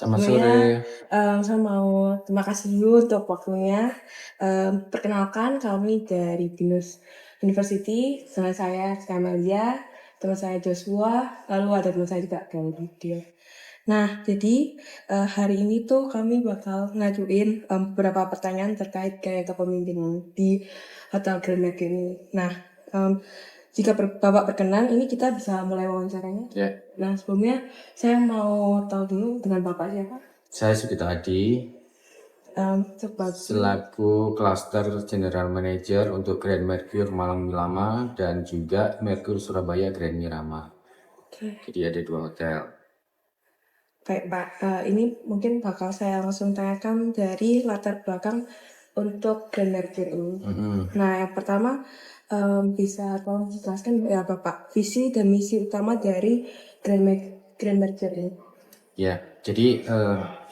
Selamat Sebelumnya, sore. saya mau terima kasih dulu untuk waktunya. Perkenalkan kami dari BINUS University, dengan saya Kamalia, teman saya Joshua, lalu ada teman saya juga Claudio. Nah, jadi hari ini tuh kami bakal ngajuin beberapa pertanyaan terkait gaya kepemimpinan di Hotel Grand Mercure ini. Nah, jika Bapak berkenan, ini kita bisa mulai wawancaranya. Ya, Nah, sebelumnya saya mau tahu dulu dengan Bapak siapa? saya Sugita Adi Sebagai selaku Cluster General Manager untuk Grand Mercure Malang Milama dan juga Mercure Surabaya Grand Mirama. Oke. Jadi ada 2 hotel. Baik Pak, ini mungkin bakal saya langsung tanyakan dari latar belakang untuk Grand Mercure ini. Nah, yang pertama bisa tolong jelaskan ya Bapak visi dan misi utama dari Grand Mercure ini. Ya, jadi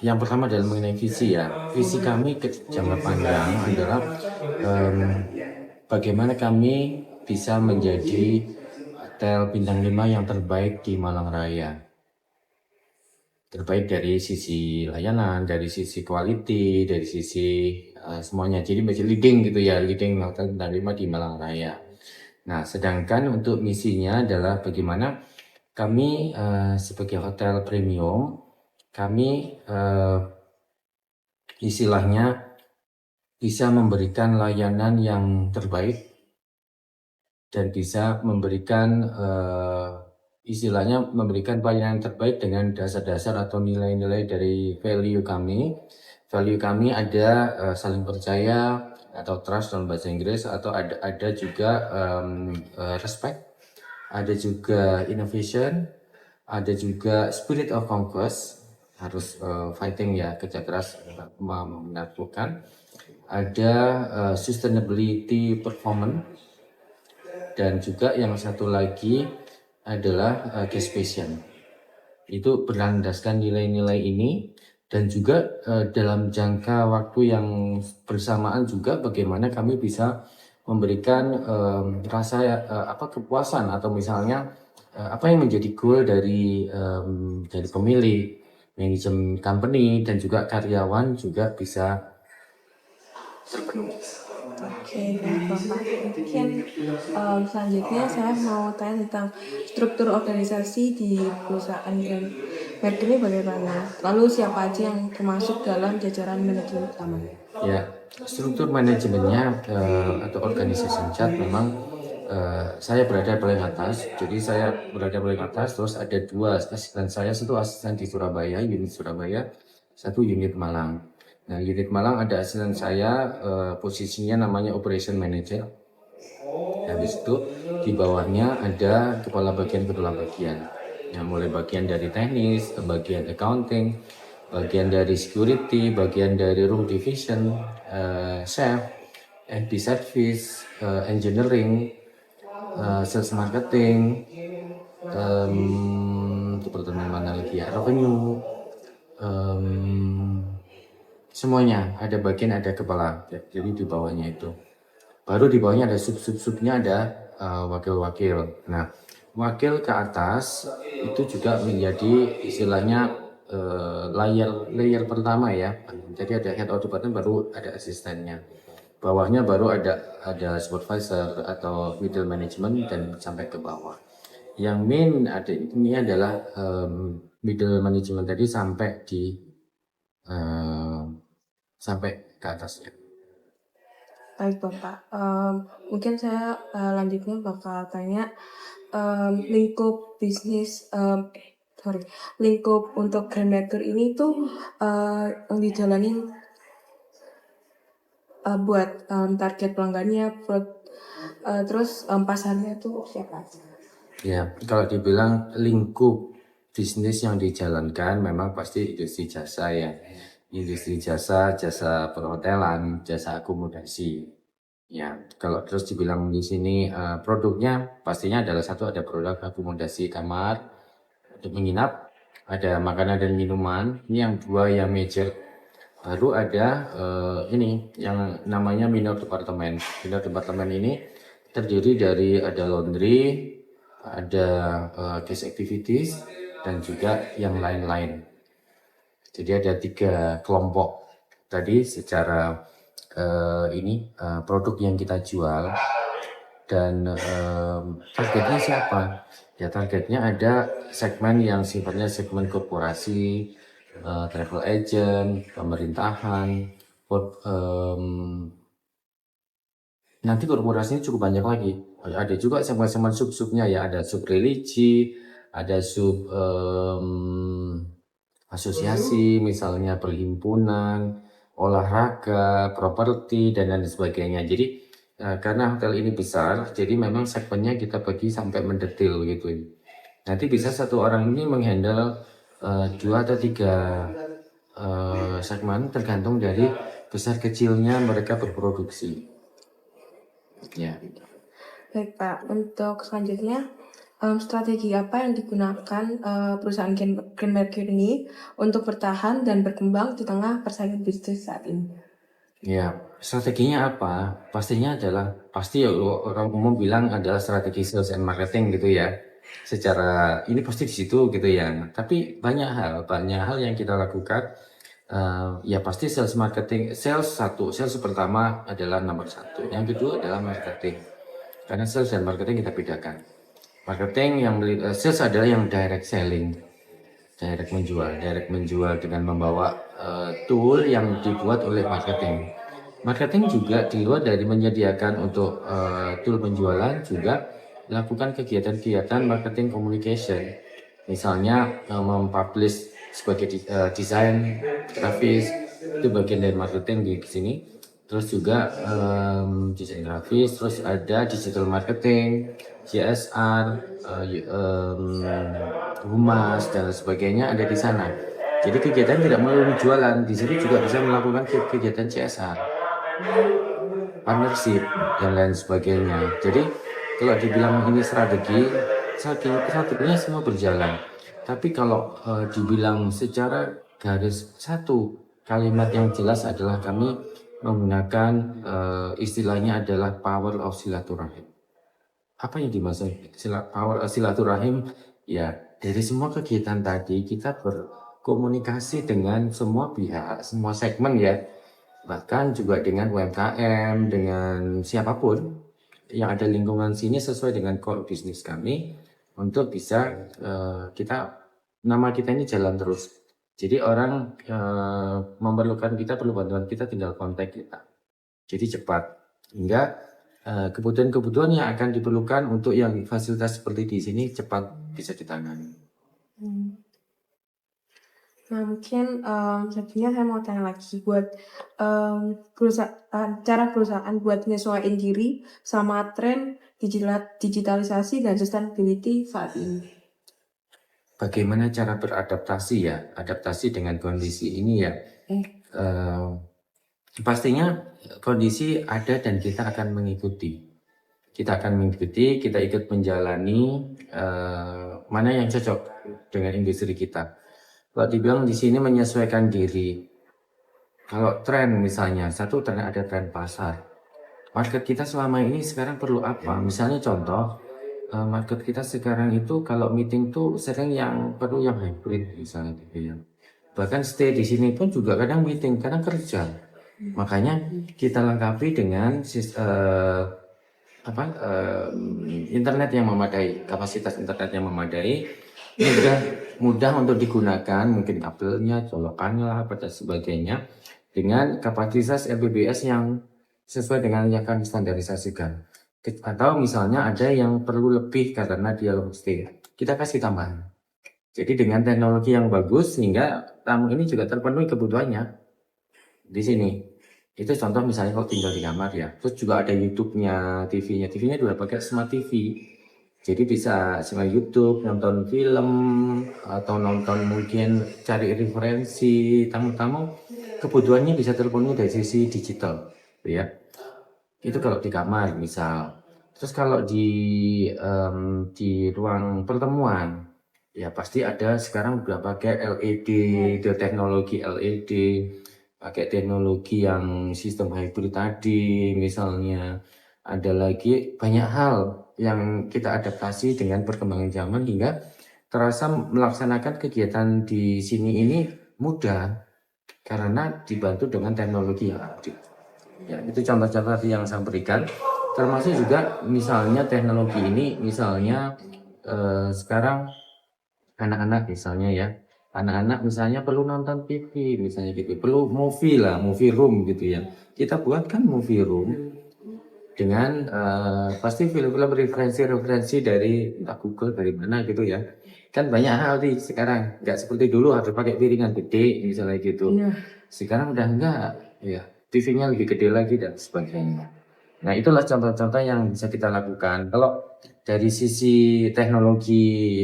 yang pertama adalah mengenai visi ya. Visi kami ke jangka panjang adalah bagaimana kami bisa menjadi hotel bintang 5 yang terbaik di Malang Raya. Terbaik dari sisi layanan, dari sisi quality, dari sisi semuanya. Jadi masih leading gitu ya, leading hotel bintang 5 di Malang Raya. Nah, sedangkan untuk misinya adalah bagaimana kami sebagai hotel premium, kami istilahnya bisa memberikan layanan yang terbaik dan bisa memberikan istilahnya memberikan pelayanan terbaik dengan dasar-dasar atau nilai-nilai dari value kami. Value kami ada saling percaya atau trust dalam bahasa Inggris, atau ada juga respect, ada juga innovation, ada juga spirit of conquest, harus fighting ya, kerja keras menaklukkan. Ada sustainability performance, dan juga yang satu lagi adalah guest passion. Itu berlandaskan nilai-nilai ini, dan juga dalam jangka waktu yang bersamaan juga bagaimana kami bisa memberikan rasa kepuasan, atau misalnya apa yang menjadi goal dari pemilik, manajemen company, dan juga karyawan juga bisa terpenuhi. Oke, baik Bapak. Mungkin selanjutnya saya mau tanya tentang struktur organisasi di perusahaan Grand Mercure ini bagaimana? Lalu siapa aja yang termasuk dalam jajaran manajemen utamanya? Ya, struktur manajemennya atau organisasi chart memang saya berada paling atas. Jadi saya berada paling atas, terus ada 2 asisten saya, satu asisten di Surabaya, unit Surabaya, satu unit Malang. Nah, unit Malang ada asisten saya, posisinya namanya Operation Manager. Habis itu di bawahnya ada kepala bagian, yang mulai bagian dari teknis, bagian accounting, bagian dari security, bagian dari room division, chef, FB service, engineering, sales marketing, departemen mana lagi ya, revenue, semuanya ada bagian, ada kepala. Jadi di bawahnya itu. Baru di bawahnya ada sub-subnya, ada wakil-wakil. Nah, wakil ke atas itu juga menjadi istilahnya layer pertama ya. Jadi ada head of department, baru ada asistennya. Bawahnya baru ada supervisor atau middle management, dan sampai ke bawah. Yang main ada ini adalah middle management tadi sampai ke atasnya. Baik Bapak, mungkin saya lanjutnya bakal tanya lingkup bisnis, lingkup untuk Grand Mercure ini tuh yang dijalanin buat target pelanggannya, terus pasarnya tuh siapa aja? Ya, kalau dibilang lingkup bisnis yang dijalankan memang pasti industri jasa ya. Industri jasa, jasa perhotelan, jasa akomodasi. Ya, kalau terus dibilang di sini produknya pastinya adalah satu, ada produk akomodasi kamar untuk menginap, ada makanan dan minuman. Ini yang 2 yang major. Baru ada ini yang namanya minor departemen. Minor departemen ini terdiri dari ada laundry, ada guest activities, dan juga yang lain-lain. Jadi ada 3 kelompok tadi secara produk yang kita jual. Dan targetnya siapa? Ya targetnya ada segmen yang sifatnya segmen korporasi, travel agent, pemerintahan, nanti korporasinya cukup banyak lagi. Ada juga segmen-segmen sub-subnya ya, ada sub religi, ada sub asosiasi, misalnya perhimpunan, olahraga, properti, dan lain sebagainya. Jadi karena hotel ini besar, jadi memang segmennya kita bagi sampai mendetil gitu. Nanti bisa satu orang ini menghandle 2 atau 3 segmen tergantung dari besar kecilnya mereka berproduksi. Ya. Baik Pak, untuk selanjutnya strategi apa yang digunakan perusahaan Grand Mercure ini untuk bertahan dan berkembang di tengah persaingan bisnis saat ini? Ya, strateginya apa? Pastinya adalah, pasti ya orang umum bilang adalah strategi sales and marketing gitu ya. Secara ini pasti di situ gitu ya. Tapi banyak hal yang kita lakukan. Ya pasti sales marketing, sales pertama adalah nomor 1. Yang kedua adalah marketing. Karena sales dan marketing kita bedakan. Marketing sales adalah yang direct selling. Direct menjual dengan membawa tool yang dibuat oleh marketing. Marketing juga di luar dari menyediakan untuk tool penjualan juga lakukan kegiatan-kegiatan marketing communication. Misalnya mempublish sebagai desain grafis, itu bagian dari marketing di sini. Terus juga desain grafis, terus ada digital marketing, CSR, humas dan sebagainya ada di sana. Jadi kegiatan tidak melulu jualan, di sini juga bisa melakukan kegiatan CSR, partnership dan lain sebagainya. Jadi kalau dibilang ini strateginya semua berjalan. Tapi kalau dibilang secara garis satu kalimat yang jelas adalah kami menggunakan istilahnya adalah power of silaturahim. Apa yang dimaksud power of silaturahim? Ya, dari semua kegiatan tadi kita berkomunikasi dengan semua pihak, semua segmen ya. Bahkan juga dengan UMKM, dengan siapapun yang ada lingkungan sini sesuai dengan core bisnis kami untuk bisa nama kita ini jalan terus. Jadi orang memerlukan kita, perlu bantuan kita, tinggal kontak kita. Jadi cepat. Hingga kebutuhan-kebutuhan yang akan diperlukan untuk yang fasilitas seperti di sini cepat bisa ditangani. Nah mungkin selanjutnya saya mau tanya lagi buat cara perusahaan buat menyesuaikan diri sama tren digitalisasi dan sustainability saat ini. Bagaimana cara beradaptasi ya, adaptasi dengan kondisi ini ya. Pastinya kondisi ada dan kita akan mengikuti. Kita ikut menjalani mana yang cocok dengan industri kita. Kalau dibilang di sini menyesuaikan diri. Kalau tren misalnya, ada tren pasar. Market kita selama ini sekarang perlu apa? Misalnya contoh, market kita sekarang itu kalau meeting tuh sering yang perlu yang hybrid misalnya gitu ya. Bahkan stay di sini pun juga kadang meeting, kadang kerja. Makanya kita lengkapi dengan internet yang memadai, kapasitas internet yang memadai, mudah untuk digunakan, mungkin kabelnya, colokannya lah, dan sebagainya, dengan kapasitas Mbps yang sesuai dengan yang akan distandarisasikan. Atau misalnya ada yang perlu lebih karena dia long stay, kita kasih tambahan. Jadi dengan teknologi yang bagus sehingga tamu ini juga terpenuhi kebutuhannya di sini. Itu contoh misalnya kalau tinggal di kamar ya. Terus juga ada YouTube-nya, TV-nya juga pakai smart TV. Jadi bisa sama YouTube, nonton film, atau nonton mungkin cari referensi tamu-tamu, kebutuhannya bisa terpenuhi dari sisi digital, ya. Itu kalau di kamar misal. Terus kalau di ruang pertemuan, ya pasti ada sekarang udah pakai LED, teknologi LED, pakai teknologi yang sistem hybrid tadi misalnya. Ada lagi banyak hal yang kita adaptasi dengan perkembangan zaman hingga terasa melaksanakan kegiatan di sini ini mudah karena dibantu dengan teknologi yang ada. Ya, itu contoh-contoh yang saya berikan. Termasuk juga misalnya teknologi ini, misalnya sekarang anak-anak misalnya ya, anak-anak misalnya perlu nonton TV, misalnya gitu, perlu movie lah, movie room gitu ya. Kita buatkan movie room dengan pasti film-film referensi-referensi dari entah Google dari mana gitu ya. Kan banyak hal nih sekarang, nggak seperti dulu harus pakai piringan gede misalnya gitu. Sekarang udah enggak, ya TV-nya lebih gede lagi dan sebagainya. Nah itulah contoh-contoh yang bisa kita lakukan. Kalau dari sisi teknologi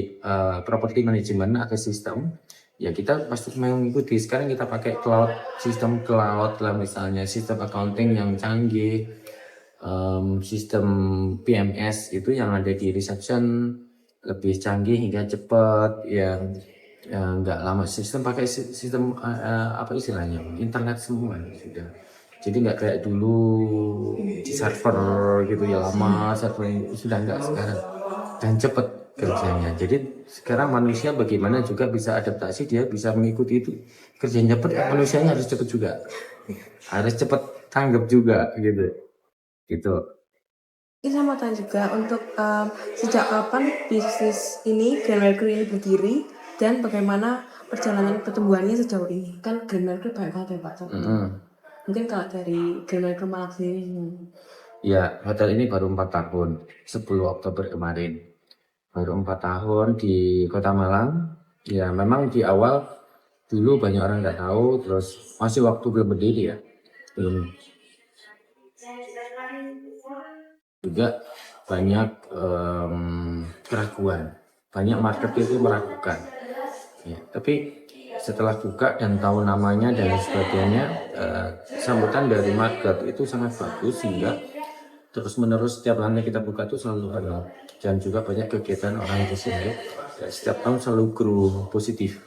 property management atau sistem, ya kita pasti mengikuti. Sekarang kita pakai cloud, sistem cloud lah misalnya, sistem accounting yang canggih, sistem PMS itu yang ada di reception lebih canggih hingga cepat, yang nggak lama. Sistem pakai sistem apa istilahnya, internet semua sudah. Jadi nggak kayak dulu di server gitu ya, lama server sudah nggak sekarang, dan cepat kerjanya. Jadi sekarang manusia bagaimana juga bisa adaptasi, dia bisa mengikuti itu, kerjanya cepat, manusianya harus cepat juga, harus cepat tanggap juga gitu. Ini saya mau tanya juga untuk sejak kapan bisnis ini Grand Mercury ini berdiri dan bagaimana perjalanan pertumbuhannya sejauh ini? Kan Grand Mercury banyak banget ya Pak. Mungkin kalau dari Grand Mercury Malang sendiri. Ya, hotel ini baru 4 tahun, 10 Oktober kemarin. Baru 4 tahun di Kota Malang. Ya, memang di awal dulu banyak orang nggak tahu, terus masih waktu belum berdiri ya. Belum. Juga banyak keraguan. Banyak market itu meragukan. Ya, tapi setelah buka dan tahu namanya dan sebagainya, sambutan dari market itu sangat bagus sehingga terus menerus setiap lantai kita buka itu selalu ada, dan juga banyak kegiatan orang di sini. Setiap tahun selalu grow positif.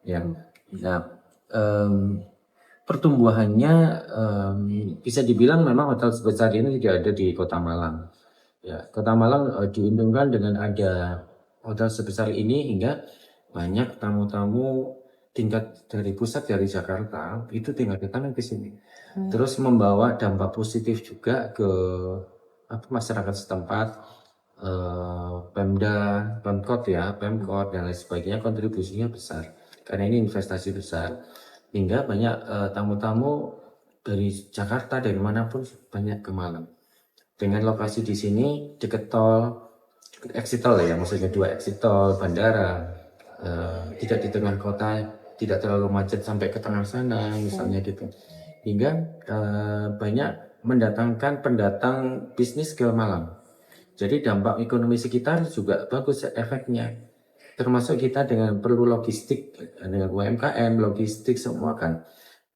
Ya, nah pertumbuhannya bisa dibilang memang hotel sebesar ini tidak ada di Kota Malang. Ya, Kota Malang diuntungkan dengan ada hotel sebesar ini hingga banyak tamu-tamu tingkat dari pusat dari Jakarta itu tinggal datang ke sini. Terus membawa dampak positif juga ke masyarakat setempat, Pemda, Pemkot ya, Pemkot dan lain sebagainya, kontribusinya besar karena ini investasi besar. Hingga banyak tamu-tamu dari Jakarta, dari manapun banyak ke Malang. Dengan lokasi di sini dekat tol, exit tol ya, maksudnya 2 exit tol, bandara, tidak di tengah kota, tidak terlalu macet sampai ke tengah sana misalnya gitu. Hingga banyak mendatangkan pendatang bisnis ke Malang. Jadi dampak ekonomi sekitar juga bagus efeknya. Termasuk kita dengan perlu logistik, dengan UMKM, logistik semua kan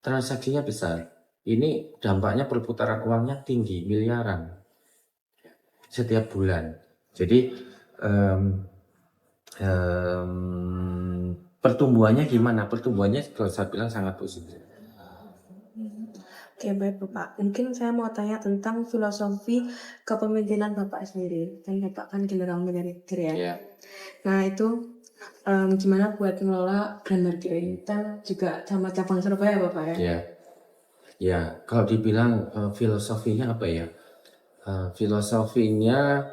transaksinya besar. Ini dampaknya perputaran uangnya tinggi, miliaran setiap bulan. Jadi pertumbuhannya gimana? Pertumbuhannya kalau saya bilang sangat positif. Oke, baik Bapak. Mungkin saya mau tanya tentang filosofi kepemimpinan Bapak sendiri. Kan Bapak kan general manager ya. Ya. Nah itu gimana buat mengelola Grand Mercury? Kan juga sama cabang Surabaya Bapak ya. Ya, ya. Kalau dibilang filosofinya apa ya? Filosofinya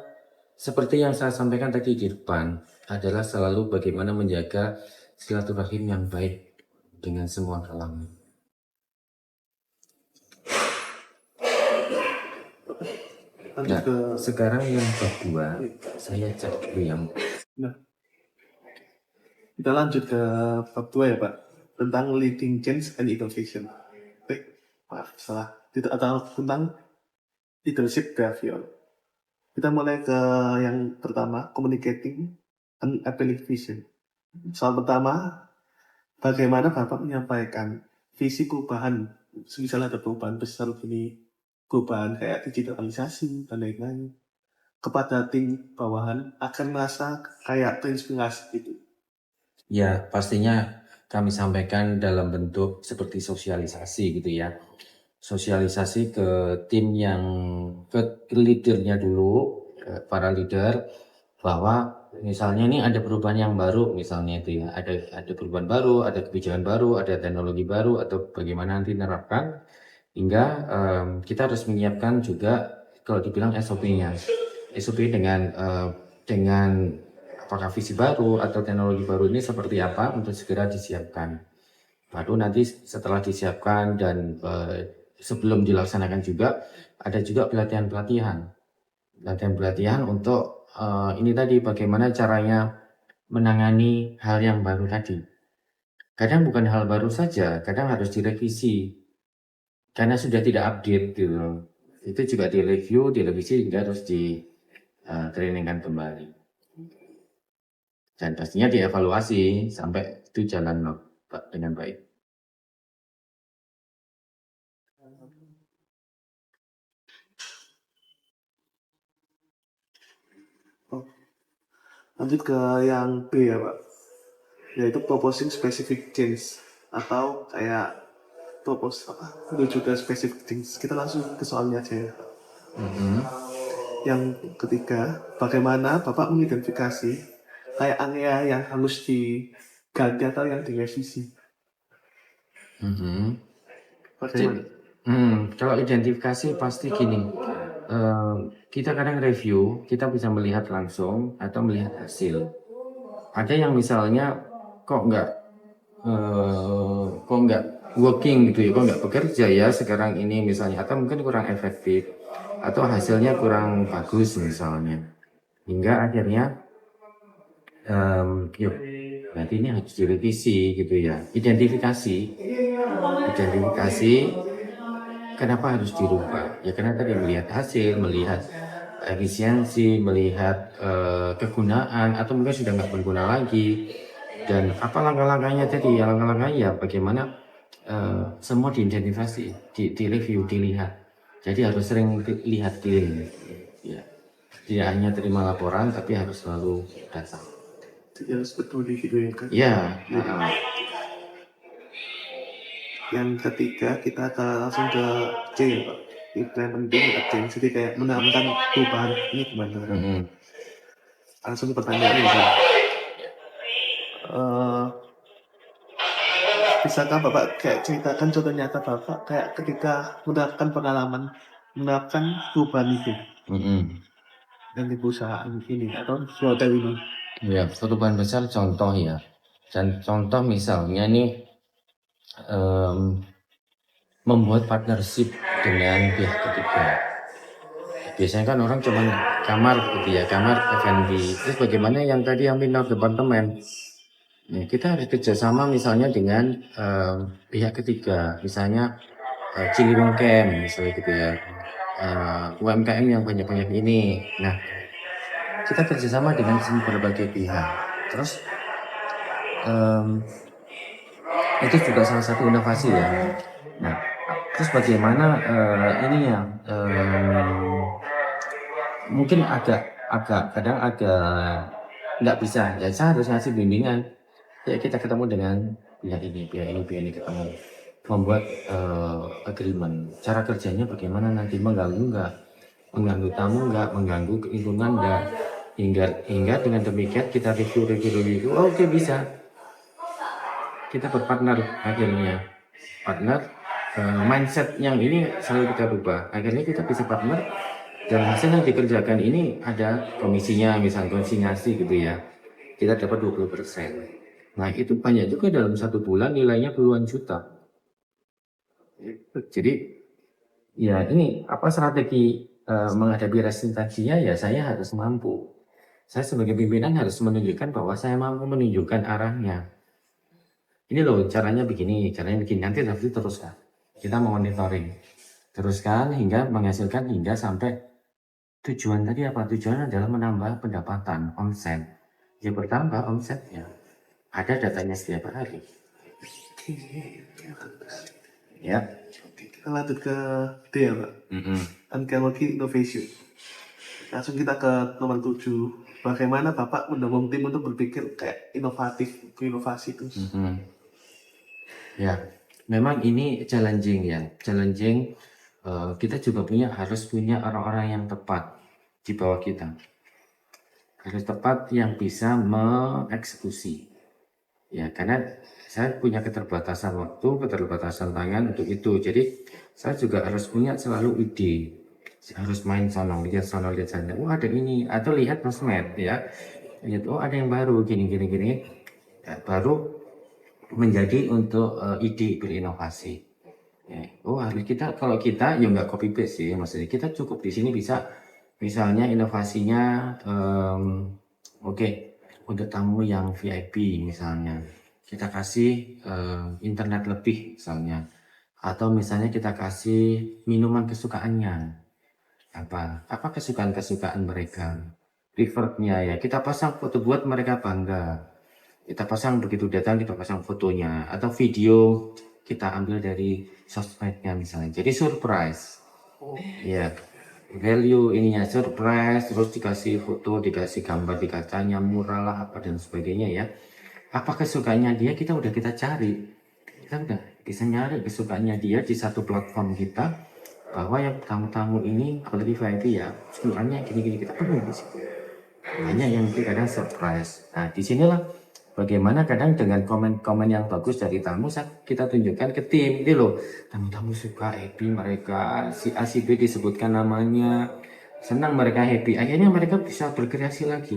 seperti yang saya sampaikan tadi di depan adalah selalu bagaimana menjaga silaturahim yang baik dengan semua kalangan. Nah, sekarang yang kedua, saya cek dulu yang. Nah, kita lanjut ke bab 2 ya Pak, tentang leading change and innovation. Baik, maaf salah. Atau tentang leadership behavior. Kita mulai ke yang pertama, communicating and appealing vision. Soal pertama, bagaimana Bapak menyampaikan visi perubahan, misalnya ada perubahan besar ini, perubahan kayak digitalisasi dan lain-lain, kepada tim bawahan akan merasa kayak terinspirasi gitu. Ya, pastinya kami sampaikan dalam bentuk seperti sosialisasi gitu ya. Sosialisasi ke tim yang, ke leadernya dulu, ke para leader, bahwa Misalnya nih ada perubahan yang baru, misalnya itu ya, ada perubahan baru, ada kebijakan baru, ada teknologi baru, atau bagaimana nanti menerapkan, hingga kita harus menyiapkan juga kalau dibilang SOP-nya. SOP dengan apakah visi baru atau teknologi baru ini seperti apa untuk segera disiapkan. Baru nanti setelah disiapkan dan sebelum dilaksanakan juga ada juga pelatihan untuk ini tadi bagaimana caranya menangani hal yang baru tadi. Kadang bukan hal baru saja, kadang harus direvisi karena sudah tidak update gitu. Itu juga direview, direvisi hingga harus di trainingkan kembali. Dan pastinya dievaluasi sampai itu jalan dengan baik. Oh, lanjut ke yang B ya Pak, yaitu proposing specific change atau kayak propose apa menuju ke specific things. Kita langsung ke soalnya aja ya. Yang ketiga, bagaimana Bapak mengidentifikasi kayak area yang harus diganti atau yang direvisi? Bagaimana? Kalau identifikasi pasti gini, kita kadang review, kita bisa melihat langsung atau melihat hasil. Ada yang misalnya kok nggak working gitu ya, kok nggak bekerja ya sekarang ini misalnya, atau mungkin kurang efektif atau hasilnya kurang bagus misalnya, hingga akhirnya yuk berarti ini harus direvisi gitu ya. Identifikasi kenapa harus dirubah ya, karena tadi melihat hasil, melihat efisiensi, melihat kegunaan atau mungkin sudah nggak berguna lagi. Dan apa langkah-langkahnya tadi ya, langkah-langkahnya bagaimana semua diidentifikasi, direview, dilihat. Jadi harus sering lihat clean ya, tidak hanya terima laporan tapi harus selalu datang. Jadi harus betul di video ya kan? Ya. Yang ketiga kita langsung ke C ya Pak, implementing a change. Jadi kayak menerapkan perubahan ini gimana? Langsung pertanyaan ini. Bisakah Bapak kayak ceritakan contoh nyata Bapak kayak ketika menerapkan perubahan itu dan di perusahaan ini atau hotel ini? Ya, perubahan besar contoh ya. Dan contoh misalnya nih membuat partnership dengan pihak ketiga. Biasanya kan orang cuma kamar gitu ya, kamar F&B. Terus bagaimana yang tadi yang pindah departemen? Ya, kita harus kerjasama misalnya dengan pihak ketiga, misalnya Ciliwung Camp misalnya gitu ya, UMKM yang banyak-banyak ini. Nah, kita kerjasama dengan berbagai pihak. Terus itu juga salah satu inovasi ya. Nah, terus bagaimana ini ya, mungkin kadang agak nggak bisa ya, saya harus ngasih bimbingan ya, kita ketemu dengan pihak ini ketemu membuat agreement, cara kerjanya bagaimana, nanti mengganggu tamu nggak, mengganggu lingkungan nggak, hingga dengan demikian kita review, oke, bisa kita berpartner, akhirnya partner mindset yang ini selalu kita rubah, akhirnya kita bisa partner. Dan hasil yang dikerjakan ini ada komisinya, misalnya konsinyasi gitu ya, kita dapat 20%. Nah itu banyak juga, dalam 1 bulan nilainya puluhan juta. Jadi ya ini apa strategi menghadapi resistensinya ya, saya harus mampu. Saya sebagai pimpinan harus menunjukkan bahwa saya mampu menunjukkan arahnya. Ini loh caranya begini, nanti teruskan. Kita monitoring, teruskan hingga menghasilkan, hingga sampai tujuan tadi apa? Tujuan adalah menambah pendapatan, omset. Ya bertambah omsetnya. Ada datanya setiap hari. Ya. Kita lanjut ke D ya Pak. Archaeology Innovation. Langsung kita ke nomor 7. Bagaimana Bapak mendorong tim untuk berpikir kayak inovasi terus? Ya, memang ini challenging ya. Kita juga harus punya orang-orang yang tepat di bawah kita. harus tepat yang bisa mengeksekusi. Ya, karena saya punya keterbatasan waktu, keterbatasan tangan untuk itu. Jadi saya juga harus punya selalu ide. Saya harus main sono, lihat sana. Oh ada ini, atau lihat sosmed ya. Lihat oh ada yang baru gini. Ya, baru menjadi untuk ide berinovasi. Ya, oh harus kalau kita ya nggak copy paste sih, maksudnya kita cukup di sini bisa misalnya inovasinya oke, untuk tamu yang VIP misalnya kita kasih internet lebih misalnya, atau misalnya kita kasih minuman kesukaannya, apa kesukaan mereka, preferrednya ya kita pasang foto buat mereka bangga, kita pasang begitu datang kita pasang fotonya atau video kita ambil dari sosmednya misalnya, jadi surprise ya, value ininya surprise, terus dikasih foto, dikasih gambar, dikacanya murah lah apa dan sebagainya ya. Apa kesukaannya dia kita cari, kita udah bisa nyari kesukaannya dia di satu platform kita, bahwa yang tamu-tamu ini apalagi VIP ya sebenarnya gini kita penuh di situ, hanya yang kadang surprise. Nah disinilah bagaimana kadang dengan komen-komen yang bagus dari tamu kita tunjukkan ke tim ini loh, tamu-tamu suka, happy mereka, si A si B disebutkan namanya, senang mereka, happy, akhirnya mereka bisa berkreasi lagi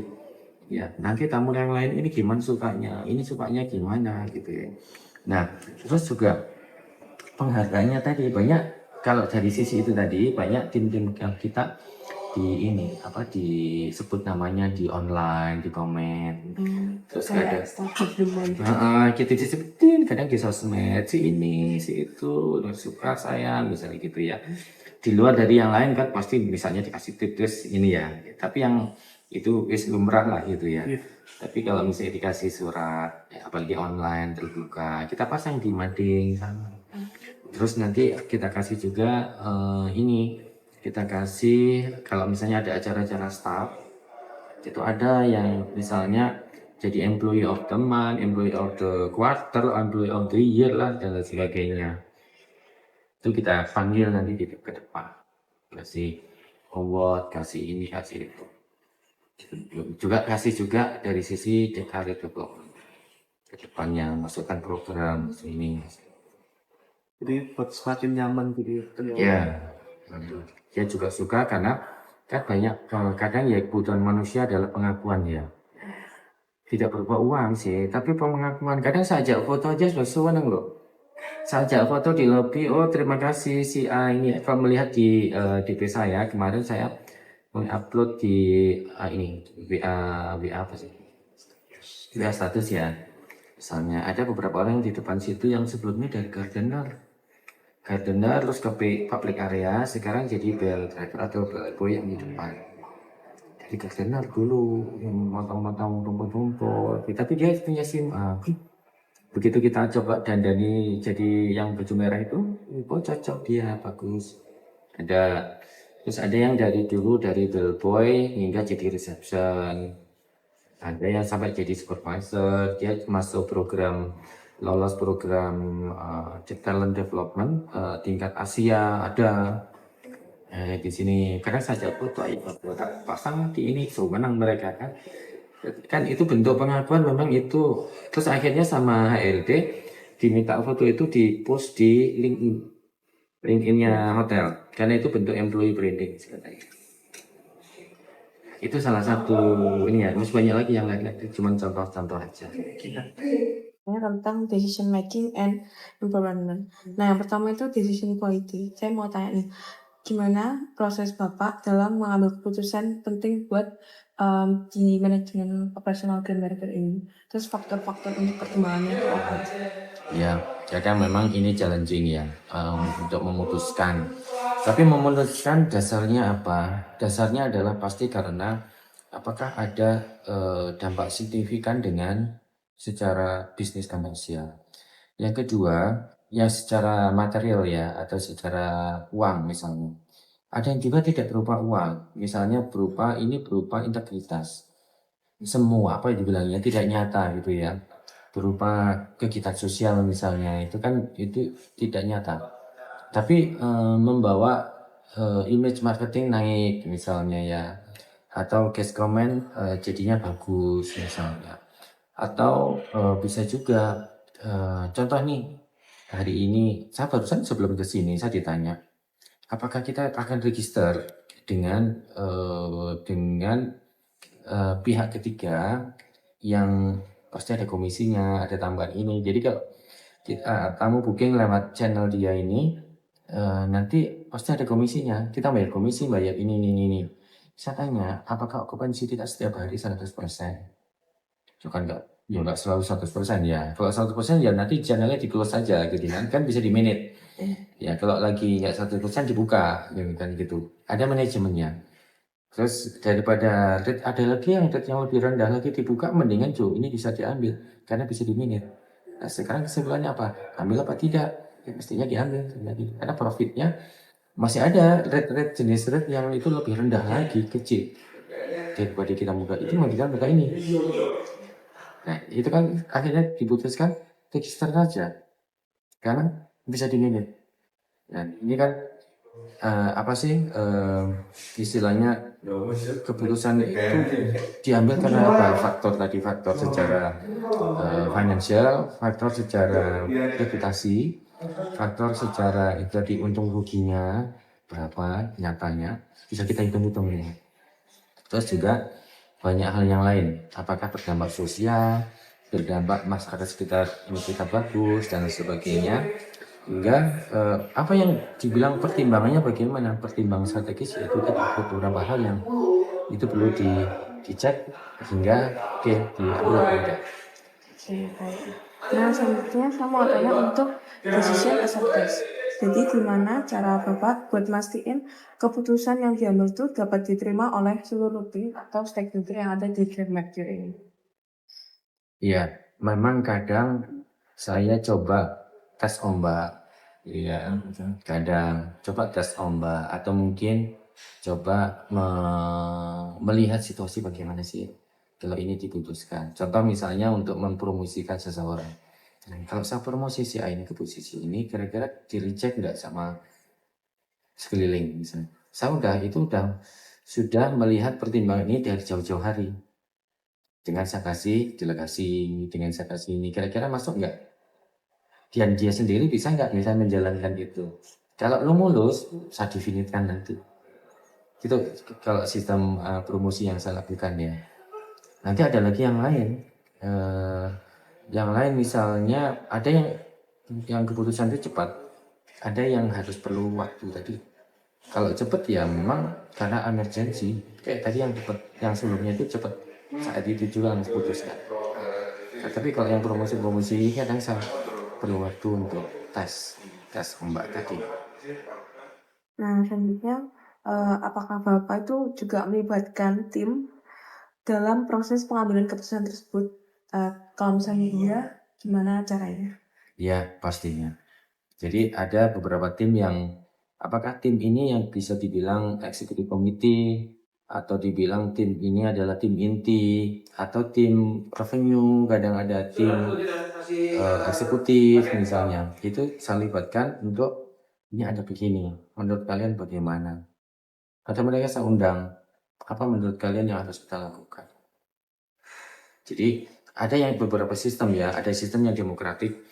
ya, nanti tamu yang lain ini gimana sukanya, ini sukanya gimana gitu ya. Nah terus juga penghargaannya tadi banyak, kalau dari sisi itu tadi banyak tim-tim yang kita di ini apa disebut namanya di online, di komen, terus ada kita disebutin kadang di sosmed si ini si itu suka sayang misalnya gitu ya, di luar dari yang lain kan pasti misalnya dikasih tips ini ya, tapi yang itu wis lumrah lah gitu ya. Tapi kalau misalnya dikasih surat ya, apalagi online terbuka kita pasang di mading sana, terus nanti kita kasih juga kita kasih kalau misalnya ada acara-acara staff itu ada yang misalnya jadi employee of the month, employee of the quarter, employee of the year lah dan lain sebagainya, itu kita panggil nanti di ke depan, kasih award, kasih ini kasih itu, juga kasih juga dari sisi career development ke depannya, masukkan program ini. Jadi buat semakin nyaman gitu ya. Dia juga suka karena kan banyak kadang ya kebutuhan manusia adalah pengakuan ya, tidak berupa uang sih tapi pengakuan. Kadang saya ajak foto aja sudah seneng loh, saya ajak foto di lobby, oh terima kasih si A ini. Kalau melihat di DP saya kemarin saya mengupload di ini WA apa sih, WA status ya, misalnya ada beberapa orang di depan situ yang sebelumnya dari gardener terus ke public area, sekarang jadi bell driver atau bellboy yang di depan. Jadi gardener dulu yang matang-matang rumput-rumput, tapi dia punya SIM A. Begitu kita coba dandani jadi yang baju merah itu, oh cocok dia, bagus. Terus ada yang dari dulu dari bellboy hingga jadi reception, ada yang sampai jadi supervisor, dia masuk lolos program talent development tingkat Asia ada. Di sini kadang saja foto pasang di ini menang mereka kan itu bentuk pengakuan memang itu. Terus akhirnya sama HRD diminta foto itu di post di LinkedIn-nya hotel karena itu bentuk employee branding sebenarnya. Itu salah satu ini ya, masih banyak lagi yang lain, cuma contoh-contoh aja. Tentang decision making and empowerment. Nah, yang pertama itu decision quality. Saya mau tanya nih, gimana proses Bapak dalam mengambil keputusan penting buat di manajemen operasional Grand Burger ini? Terus faktor-faktor untuk pertimbangannya itu apa? Ya, kadang memang ini challenging ya untuk memutuskan. Tapi memutuskan dasarnya apa? Dasarnya adalah pasti karena apakah ada dampak signifikan dengan secara bisnis komersial. Yang kedua, ya secara material ya atau secara uang misalnya. Ada yang juga tidak berupa uang, misalnya berupa integritas. Semua apa yang dibilangnya tidak nyata gitu ya. Berupa kegiatan sosial misalnya, itu kan itu tidak nyata. Tapi membawa image marketing naik misalnya ya. atau case comment jadinya bagus misalnya. Atau bisa juga contoh nih, hari ini saya barusan sebelum ke sini saya ditanya, apakah kita akan register dengan pihak ketiga yang pasti ada komisinya, ada tambahan ini. Jadi kalau kamu booking lewat channel dia ini, nanti pasti ada komisinya. Kita bayar komisi, bayar ini. Saya tanya, apakah okupansi tidak setiap hari 100%? Itu kan nggak selalu 100% ya. Kalau 100% ya nanti channelnya di-close saja gitu kan bisa di-manage. Ya kalau lagi nggak 100% dibuka gitu kan gitu. Ada manajemennya. Terus daripada rate ada lagi yang rate yang lebih rendah lagi dibuka, mendingan ini bisa diambil karena bisa di-manage. Nah sekarang kesimpulannya apa? Ambil apa tidak? Ya, mestinya diambil karena profitnya masih ada rate jenis rate yang itu lebih rendah lagi, kecil. Daripada kita buka itu mau kita buka ini. Nah itu kan akhirnya diputuskan register saja karena bisa di-manage. Nah ini kan istilahnya keputusan itu diambil karena apa? Faktor secara financial, faktor secara reputasi, faktor secara itu tadi untung ruginya berapa nyatanya bisa kita hitung ini. Terus juga banyak hal yang lain, apakah berdampak sosial, berdampak masyarakat sekitar ini kita bagus dan sebagainya. Hingga apa yang dibilang pertimbangannya bagaimana? Pertimbangan strategis yaitu beberapa hal yang itu perlu dicek hingga diambil apa enggak. Oke, baik. Nah, selanjutnya saya mau tanya untuk decision acceptance. Jadi gimana cara Bapak buat mastiin keputusan yang diambil itu dapat diterima oleh seluruh tim atau stakeholder yang ada di Dream Mercury ini? Iya, memang kadang saya coba tes ombak. Iya, kadang coba tes ombak atau mungkin coba melihat situasi bagaimana sih kalau ini diputuskan. Contoh misalnya untuk mempromosikan seseorang. Nah, kalau saya promosi si A ini ke posisi ini, kira-kira di-reject nggak sama sekeliling misalnya. Saya sudah melihat pertimbangan ini dari jauh-jauh hari. Dengan saya kasih delegasi, dengan saya kasih ini, kira-kira masuk nggak? Dan dia sendiri bisa nggak bisa menjalankan itu? Kalau lo mulus, saya definitkan nanti. Itu kalau sistem promosi yang saya lakukan ya. Nanti ada lagi yang lain. Yang lain misalnya ada yang keputusan itu cepat, ada yang harus perlu waktu tadi. Kalau cepat ya memang karena emergency. Kayak tadi yang cepat, yang sebelumnya itu cepat saat itu juga harus putuskan. Nah, tapi kalau yang promosi kadang saya perlu waktu untuk tes ombak tadi. Nah, selanjutnya apakah Bapak itu juga melibatkan tim dalam proses pengambilan keputusan tersebut? Kalau misalnya iya, gimana caranya? Ya, pastinya. Jadi ada beberapa tim yang, apakah tim ini yang bisa dibilang executive committee, atau dibilang tim ini adalah tim inti, atau tim revenue, kadang ada tim eksekutif misalnya. Itu saya libatkan untuk, ini ada begini, menurut kalian bagaimana? Atau mereka saya undang, apa menurut kalian yang harus kita lakukan? Jadi ada yang beberapa sistem ya, ada sistem yang demokratik,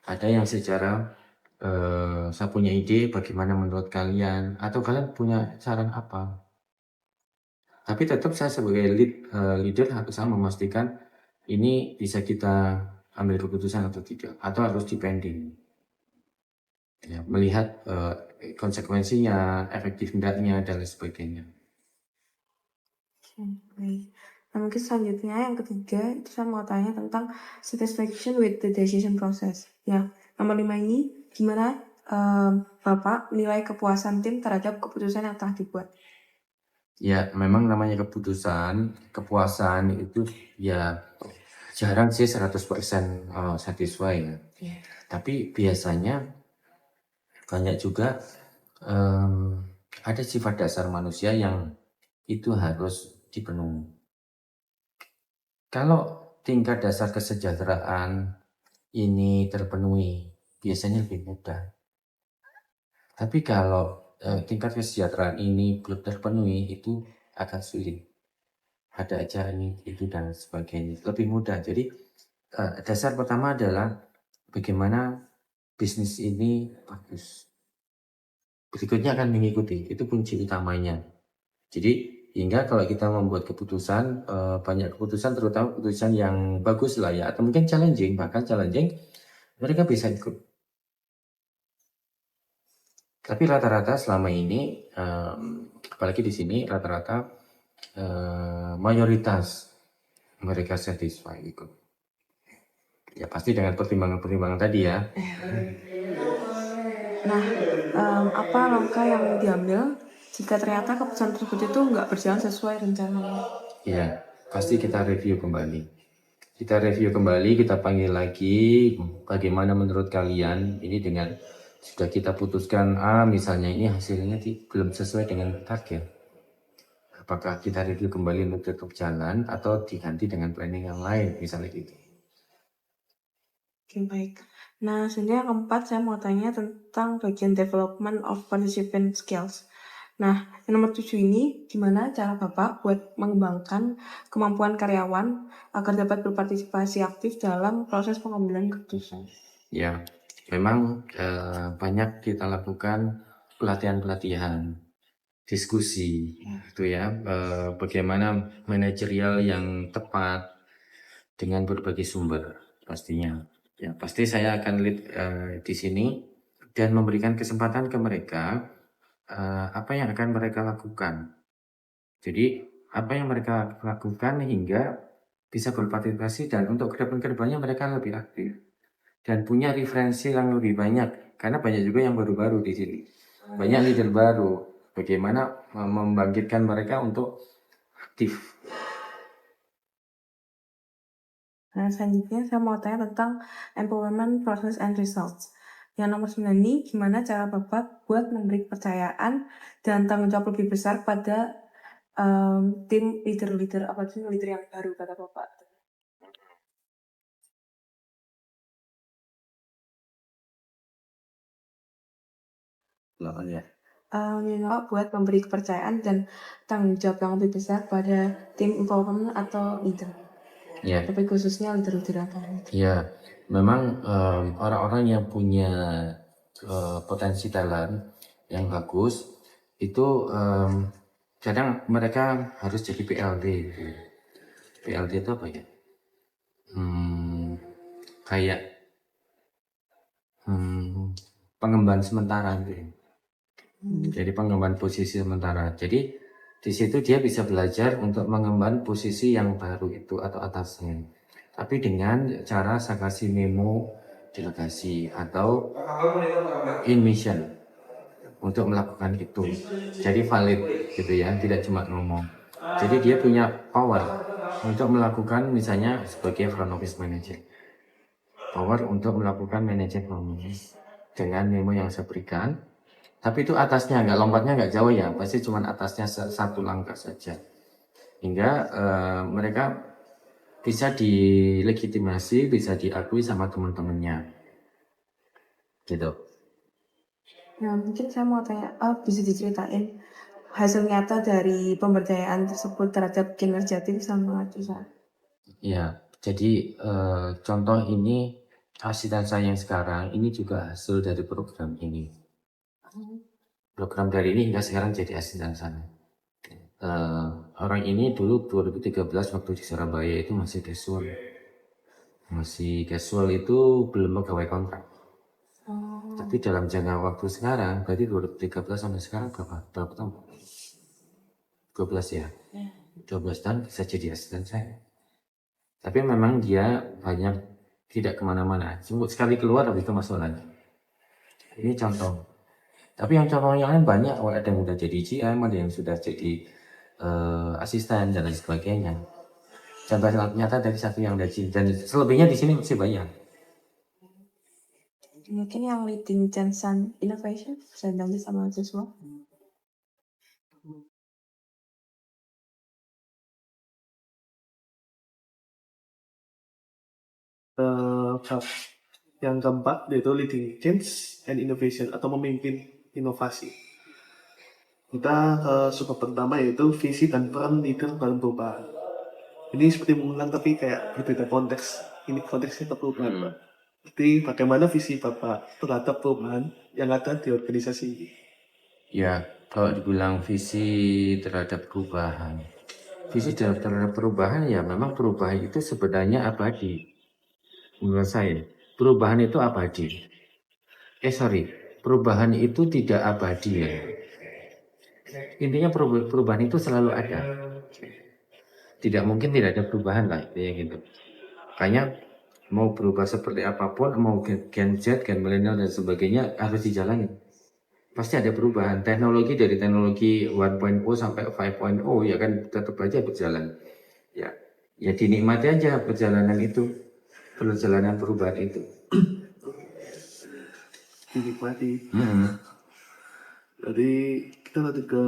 ada yang secara saya punya ide bagaimana menurut kalian, atau kalian punya saran apa. Tapi tetap saya sebagai leader harus memastikan ini bisa kita ambil keputusan atau tidak, atau harus dipending. Ya, melihat konsekuensinya, efektif tidaknya, dan lain sebagainya. Baik. Nah, mungkin selanjutnya yang ketiga itu saya mau tanya tentang satisfaction with the decision process. Ya, nomor 5 ini gimana Bapak menilai kepuasan tim terhadap keputusan yang telah dibuat? Ya, memang namanya kepuasan itu ya jarang sih 100% satisfy ya. Yeah. Tapi biasanya banyak juga ada sifat dasar manusia yang itu harus dipenuhi. Kalau tingkat dasar kesejahteraan ini terpenuhi, biasanya lebih mudah. Tapi kalau tingkat kesejahteraan ini belum terpenuhi, itu akan sulit. ada aja ini itu dan sebagainya, lebih mudah. Jadi dasar pertama adalah bagaimana bisnis ini bagus. Berikutnya akan mengikuti, itu kunci utamanya. Jadi hingga kalau kita membuat keputusan, banyak keputusan, terutama keputusan yang bagus lah ya, atau mungkin challenging, bahkan challenging, mereka bisa ikut. Tapi rata-rata selama ini, apalagi di sini rata-rata mayoritas mereka satisfy ikut. Ya pasti dengan pertimbangan-pertimbangan tadi ya. Nah, apa langkah yang diambil jika ternyata keputusan tersebut itu nggak berjalan sesuai rencananya? Ya, pasti kita review kembali. Kita review kembali, kita panggil lagi, bagaimana menurut kalian ini dengan sudah kita putuskan misalnya ini hasilnya belum sesuai dengan target. Apakah kita review kembali untuk tetap jalan atau diganti dengan planning yang lain, misalnya gitu. Oke, baik. Nah, selanjutnya yang keempat saya mau tanya tentang bagian development of participant skills. Nah, yang nomor 7 ini gimana cara Bapak buat mengembangkan kemampuan karyawan agar dapat berpartisipasi aktif dalam proses pengambilan keputusan? Ya, memang banyak kita lakukan pelatihan-pelatihan, diskusi, itu ya, bagaimana manajerial yang tepat dengan berbagai sumber pastinya. Ya, pasti saya akan lead di sini dan memberikan kesempatan ke mereka apa yang akan mereka lakukan. Jadi apa yang mereka lakukan hingga bisa berpartisipasi dan untuk kedepannya mereka lebih aktif dan punya referensi yang lebih banyak karena banyak juga yang baru-baru di sini. Banyak leader baru. Bagaimana membangkitkan mereka untuk aktif. Nah, selanjutnya saya mau tanya tentang empowerment process and results. Yang nomor 9 ini, gimana cara Bapak buat memberi kepercayaan dan tanggung jawab lebih besar pada tim leader-leader, apalagi leader yang baru, kata Bapak. Ya. Bapak buat memberi kepercayaan dan tanggung jawab yang lebih besar pada tim empowerment atau leader. Ya. Tapi khususnya leader-leader apa? Ya, memang orang-orang yang punya potensi talent yang bagus itu kadang mereka harus jadi PLD. PLD itu apa ya? Kayak pengemban sementara gitu. Jadi pengemban posisi sementara. Jadi di situ dia bisa belajar untuk mengemban posisi yang baru itu atau atasnya. Tapi dengan cara saya kasih memo delegasi atau in mission untuk melakukan itu. Jadi valid gitu ya, tidak cuma ngomong. Jadi dia punya power untuk melakukan misalnya sebagai front office manager. Power untuk melakukan manajemen dengan memo yang saya berikan. Tapi itu atasnya, nggak lompatnya nggak jauh ya, pasti cuma atasnya satu langkah saja. Hingga mereka bisa dilegitimasi, bisa diakui sama teman-temannya. Gitu. Nah, mungkin saya mau tanya, bisa diceritain hasil nyata dari pemberdayaan tersebut terhadap kinerja tim sama perusahaan? Ya, jadi contoh ini asisten saya yang sekarang ini juga hasil dari program ini. Program dari ini hingga sekarang jadi asisten saya. Orang ini dulu 2013 waktu di Surabaya itu masih casual. Masih casual itu belum pegawai kontrak. Tapi dalam jangka waktu sekarang, berarti 2013 sampai sekarang berapa tahun? 12 ya? 12 tahun bisa jadi asisten saya. Tapi memang dia banyak tidak kemana-mana. Sekali keluar habis itu masuk lagi. Ini contoh. Tapi yang contoh yang lain banyak. Ada yang sudah jadi GM, ada yang sudah jadi asisten dan lain sebagainya. Contoh nyata dari satu yang udah dan selebihnya di sini masih banyak. Mungkin yang leading Jensen Innovation bisa diambil sama Joshua. Yang keempat yaitu leading change and innovation atau memimpin inovasi. Kita sub pertama yaitu visi dan peran leader dalam perubahan. Ini seperti mengulang tapi kayak berbeda konteks. Ini konteksnya tetap perubahan, Pak. Jadi bagaimana visi Bapak terhadap perubahan yang ada di organisasi ini? Ya, kalau dibilang visi terhadap perubahan, visi terhadap perubahan ya memang perubahan itu sebenarnya abadi. Menurut saya, perubahan itu abadi. Perubahan itu tidak abadi ya. Intinya perubahan itu selalu ada. Tidak mungkin tidak ada perubahan lah, intinya gitu. Makanya mau berubah seperti apapun, mau Gen Z, Gen milenial dan sebagainya harus dijalani. Pasti ada perubahan. Teknologi dari teknologi 1.0 sampai 5.0 ya kan tetap aja berjalan. Ya, ya dinikmati aja perjalanan itu, perjalanan perubahan itu. Dinikmati. Hmm. Jadi kita lanjut ke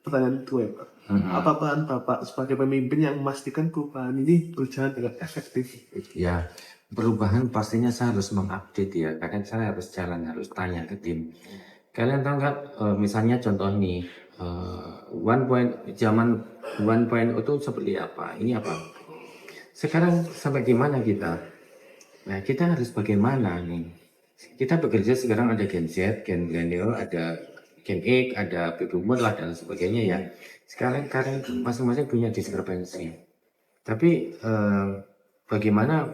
pertanyaan kedua ya, Pak. Apa peran Bapak sebagai pemimpin yang memastikan perubahan ini berjalan dengan efektif? Ya, perubahan pastinya saya harus mengupdate ya. Kadang saya harus jalan, harus tanya ke tim. Kalian tahu nggak, misalnya contoh nih, zaman 1.0 itu seperti apa? Ini apa? Sekarang sampai di mana kita? Nah, kita harus bagaimana nih? Kita bekerja sekarang ada Gen Z, Gen Millennial, ada Gen X, ada Baby Boomer lah dan sebagainya ya. Sekarang masing-masing punya diskrepensi. Tapi bagaimana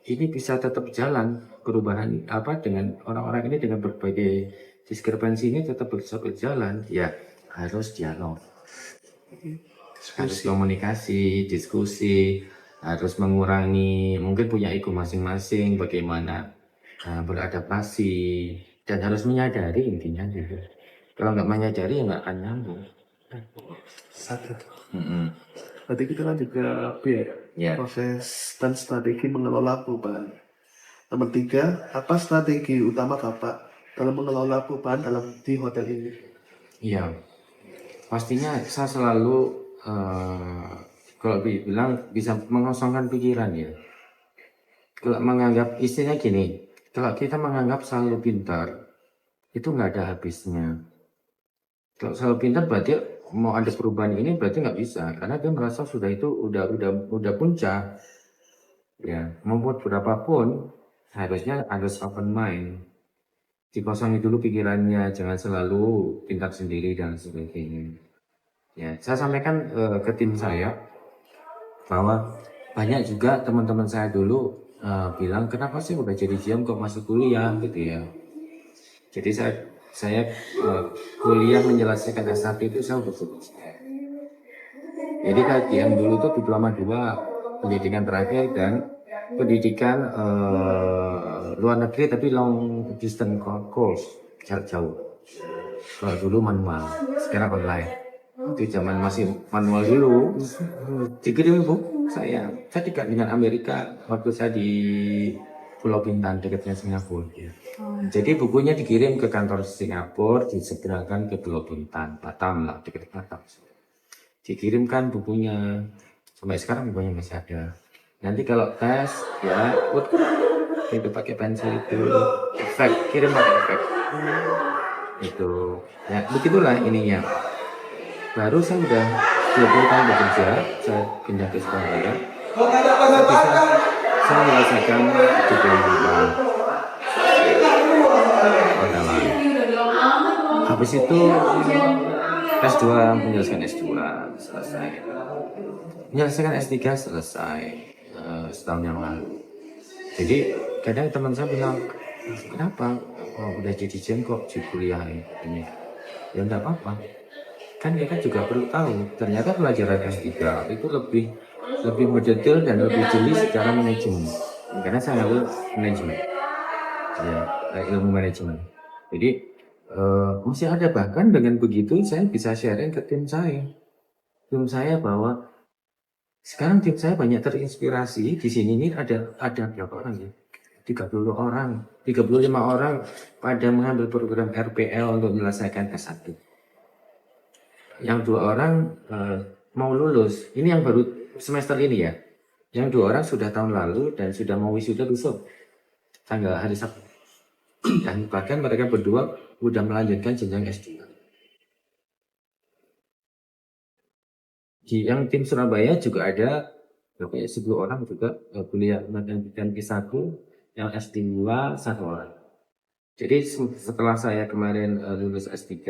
ini bisa tetap jalan perubahan apa dengan orang-orang ini dengan berbagai diskrepensi ini tetap bisa berjalan? Ya harus dialog, harus komunikasi, diskusi, harus mengurangi mungkin punya ego masing-masing, bagaimana beradaptasi dan harus menyadari intinya gitu. Kalau nggak menyadari ya nggak akan nyambung. Satu. Mm-mm. Berarti kita lanjut ke B ya. Ya. Proses dan strategi mengelola perubahan. Nomor 3, apa strategi utama Bapak dalam mengelola perubahan di hotel ini? Iya, pastinya saya selalu kalau bilang bisa mengosongkan pikiran ya. Kalau menganggap istinya gini, kalau kita menganggap selalu pintar, itu nggak ada habisnya. Kalau selalu pintar berarti mau ada perubahan ini berarti nggak bisa, karena dia merasa sudah itu udah puncak. Ya, membuat berapapun harusnya harus open mind. Dikosongi dulu pikirannya, jangan selalu pintar sendiri dan sebagainya. Ya, saya sampaikan ke tim saya bahwa banyak juga teman-teman saya dulu bilang kenapa sih udah jadi GM kok masuk kuliah gitu ya. Jadi saya kuliah menyelesaikan S1 itu saya udah selesai. Jadi kayak GM dulu tuh diploma 2 pendidikan terakhir dan pendidikan luar negeri tapi long distance course jarak jauh. Kalau dulu manual, sekarang online. Itu zaman masih manual dulu. Dikirim ibu saya dekat dengan Amerika waktu saya di Pulau Bintan dekatnya Singapura. Jadi bukunya dikirim ke kantor Singapura, disegerakan ke Pulau Bintan, Batam lah, dekat Batam. Dikirimkan bukunya, sampai sekarang bukunya masih ada. Nanti kalau tes ya, itu pakai pensil itu, efek, kirim pakai efek. Itu, ya begitulah ininya. Baru saya udah 20 tahun bekerja, saya pindah ke Surabaya. Saya menyelesaikan diploma hotelan. Habis itu S2, menyelesaikan S2 selesai. Menyelesaikan S3 selesai setahun yang lalu. Jadi kadang teman saya bilang, kenapa udah jadi GM kok di kuliah ini? Ya enggak apa-apa. Kan kita juga perlu tahu ternyata pelajaran S3 itu lebih mendetail dan lebih jeli secara manajemen, karena saya ngambil manajemen ya, ilmu manajemen. Jadi masih ada, bahkan dengan begitu saya bisa sharing ke tim saya bahwa sekarang tim saya banyak terinspirasi. Di sini ini ada berapa orang ya, 30 orang 35 orang pada mengambil program RPL untuk menyelesaikan S1. Yang 2 orang mau lulus. Ini yang baru semester ini ya. Yang 2 orang sudah tahun lalu dan sudah mau wisuda besok tanggal hari Sabtu. Dan bahkan mereka berdua sudah melanjutkan jenjang S2. Di yang tim Surabaya juga ada Berapa ya, 10 orang juga kuliah melanjutkan S1, yang S2 1 orang. Jadi setelah saya kemarin lulus S3,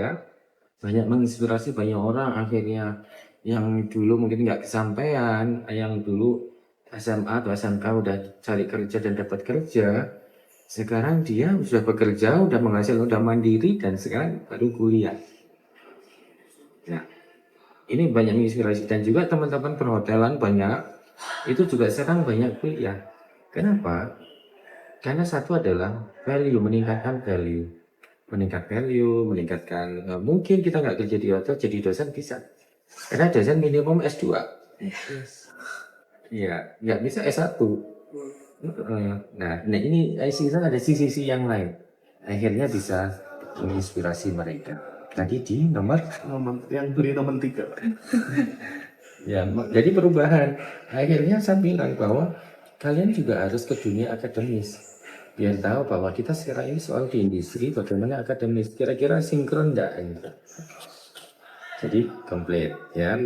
banyak menginspirasi banyak orang akhirnya yang dulu mungkin nggak kesampaian, yang dulu SMA atau SMK udah cari kerja dan dapat kerja, sekarang dia sudah bekerja, udah menghasilkan, udah mandiri dan sekarang baru kuliah. Nah, ini banyak menginspirasi dan juga teman-teman perhotelan banyak itu juga sekarang banyak kuliah. Kenapa? Karena satu adalah value, meningkatkan value, meningkatkan mungkin kita nggak kerja di hotel jadi dosen bisa. Karena dosen minimum S2. Iya, nggak bisa S1. Nah, ini sekarang ada sisi yang lain. Akhirnya bisa menginspirasi mereka. Tadi di nomor yang beli nomor 3. ya, jadi perubahan. Akhirnya saya bilang bahwa kalian juga harus ke dunia akademis. Biar tahu bahwa kita sekarang ini soal di industri bagaimana akademis. Kira-kira sinkron enggak? Jadi komplit ya.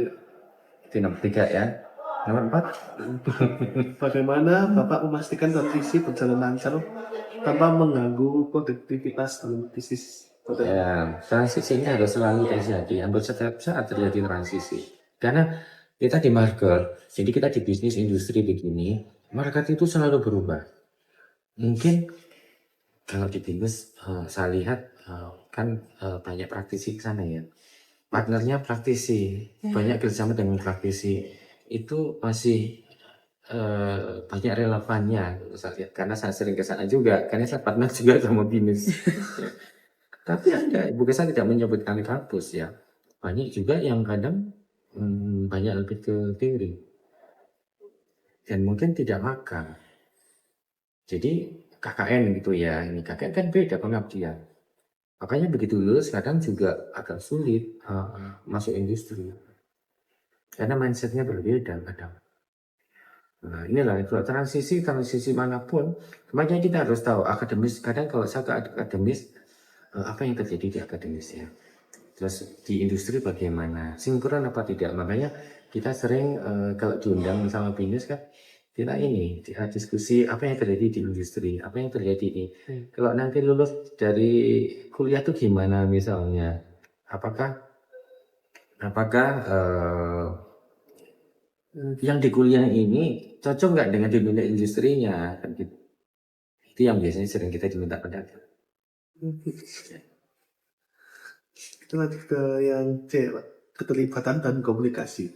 Itu nomor 3 ya. Nomor 4. Bagaimana Bapak memastikan transisi berjalan lancar tanpa mengganggu produktivitas dalam bisnis hotel? Ya, transisi ini harus selalu terjadi. Hampir setiap saat terjadi transisi. Karena kita di market, jadi kita di bisnis industri begini, market itu selalu berubah. Mungkin kalau di bisnis saya lihat kan banyak praktisi ke sana ya. Partnernya praktisi, banyak kerjasama dengan praktisi. Itu masih banyak relevannya saya lihat. Karena saya sering ke sana juga, karena saya partner juga sama bisnis. Tapi ada, bukan saya tidak menyebutkan kampus ya. Banyak juga yang kadang banyak lebih ke teori. Dan mungkin tidak makan. Jadi KKN gitu ya, ini KKN kan beda pengabdian. Makanya begitu lulus kadang juga agak sulit masuk industri. Karena mindsetnya berbeda kadang. Nah inilah kalau transisi manapun, makanya kita harus tahu akademis. Kadang kalau saya ke akademis, apa yang terjadi di akademis ya. Terus di industri bagaimana, sinkron apa tidak. Makanya kita sering kalau diundang sama BINUS kan, kita ini diskusi apa yang terjadi di industri, apa yang terjadi ini. Kalau nanti lulus dari kuliah tuh gimana misalnya, apakah yang di kuliah ini cocok nggak dengan dunia industrinya kan gitu. Itu yang biasanya sering kita diminta pendapat. Kita lanjut ke yang C, Pak. Keterlibatan dan komunikasi.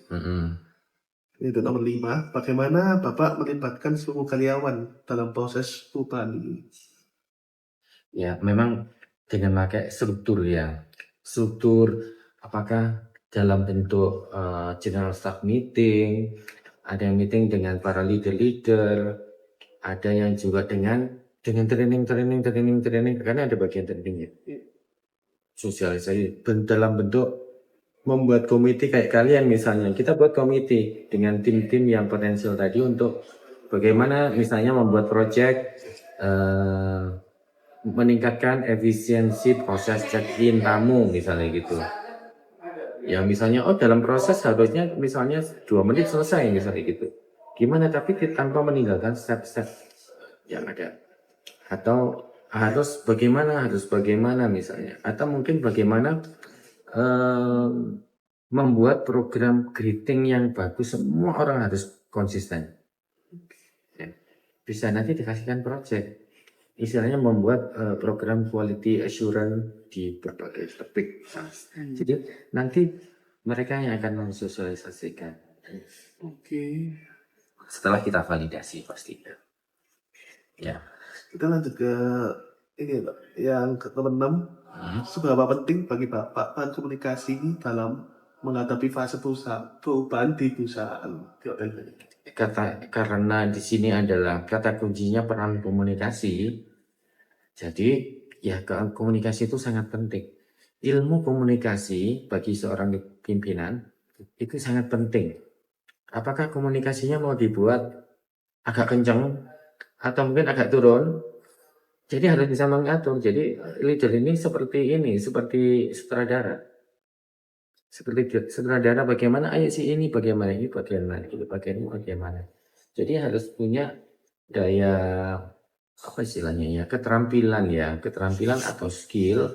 Itu nomor 5. Bagaimana Bapak melibatkan seluruh karyawan dalam proses perubahan ini? Ya, memang dengan pakai struktur ya. Struktur apakah dalam bentuk general staff meeting, ada yang meeting dengan para leader-leader, ada yang juga dengan training, karena ada bagian trainingnya. Sosialisasi dalam bentuk membuat komite kayak kalian misalnya. Kita buat komite dengan tim-tim yang potensial tadi untuk bagaimana misalnya membuat project meningkatkan efisiensi proses check-in tamu misalnya gitu. Ya misalnya dalam proses harusnya misalnya 2 menit selesai misalnya gitu. Gimana tapi tanpa meninggalkan step-step yang ada. Atau harus bagaimana misalnya. Atau mungkin bagaimana membuat program greeting yang bagus, semua orang harus konsisten. Ya. Bisa nanti dikasihkan project. Istilahnya membuat program quality assurance di berbagai topik. Jadi nanti mereka yang akan mensosialisasikan. Oke. Setelah kita validasi pasti. Ya. Kita lanjut ke ini, Pak. Yang ke nomor 6. Seberapa penting bagi Bapak peran komunikasi dalam menghadapi fase perubahan di perusahaan di hotel ini? Karena di sini adalah kata kuncinya peran komunikasi. Jadi ya komunikasi itu sangat penting. Ilmu komunikasi bagi seorang pimpinan itu sangat penting. Apakah komunikasinya mau dibuat agak kencang atau mungkin agak turun? Jadi harus bisa mengatur. Jadi leader ini seperti sutradara. Seperti sutradara bagaimana, ayo sih ini bagaimana, ini bagaimana, itu bagaimana. Jadi harus punya daya apa istilahnya ya, keterampilan atau skill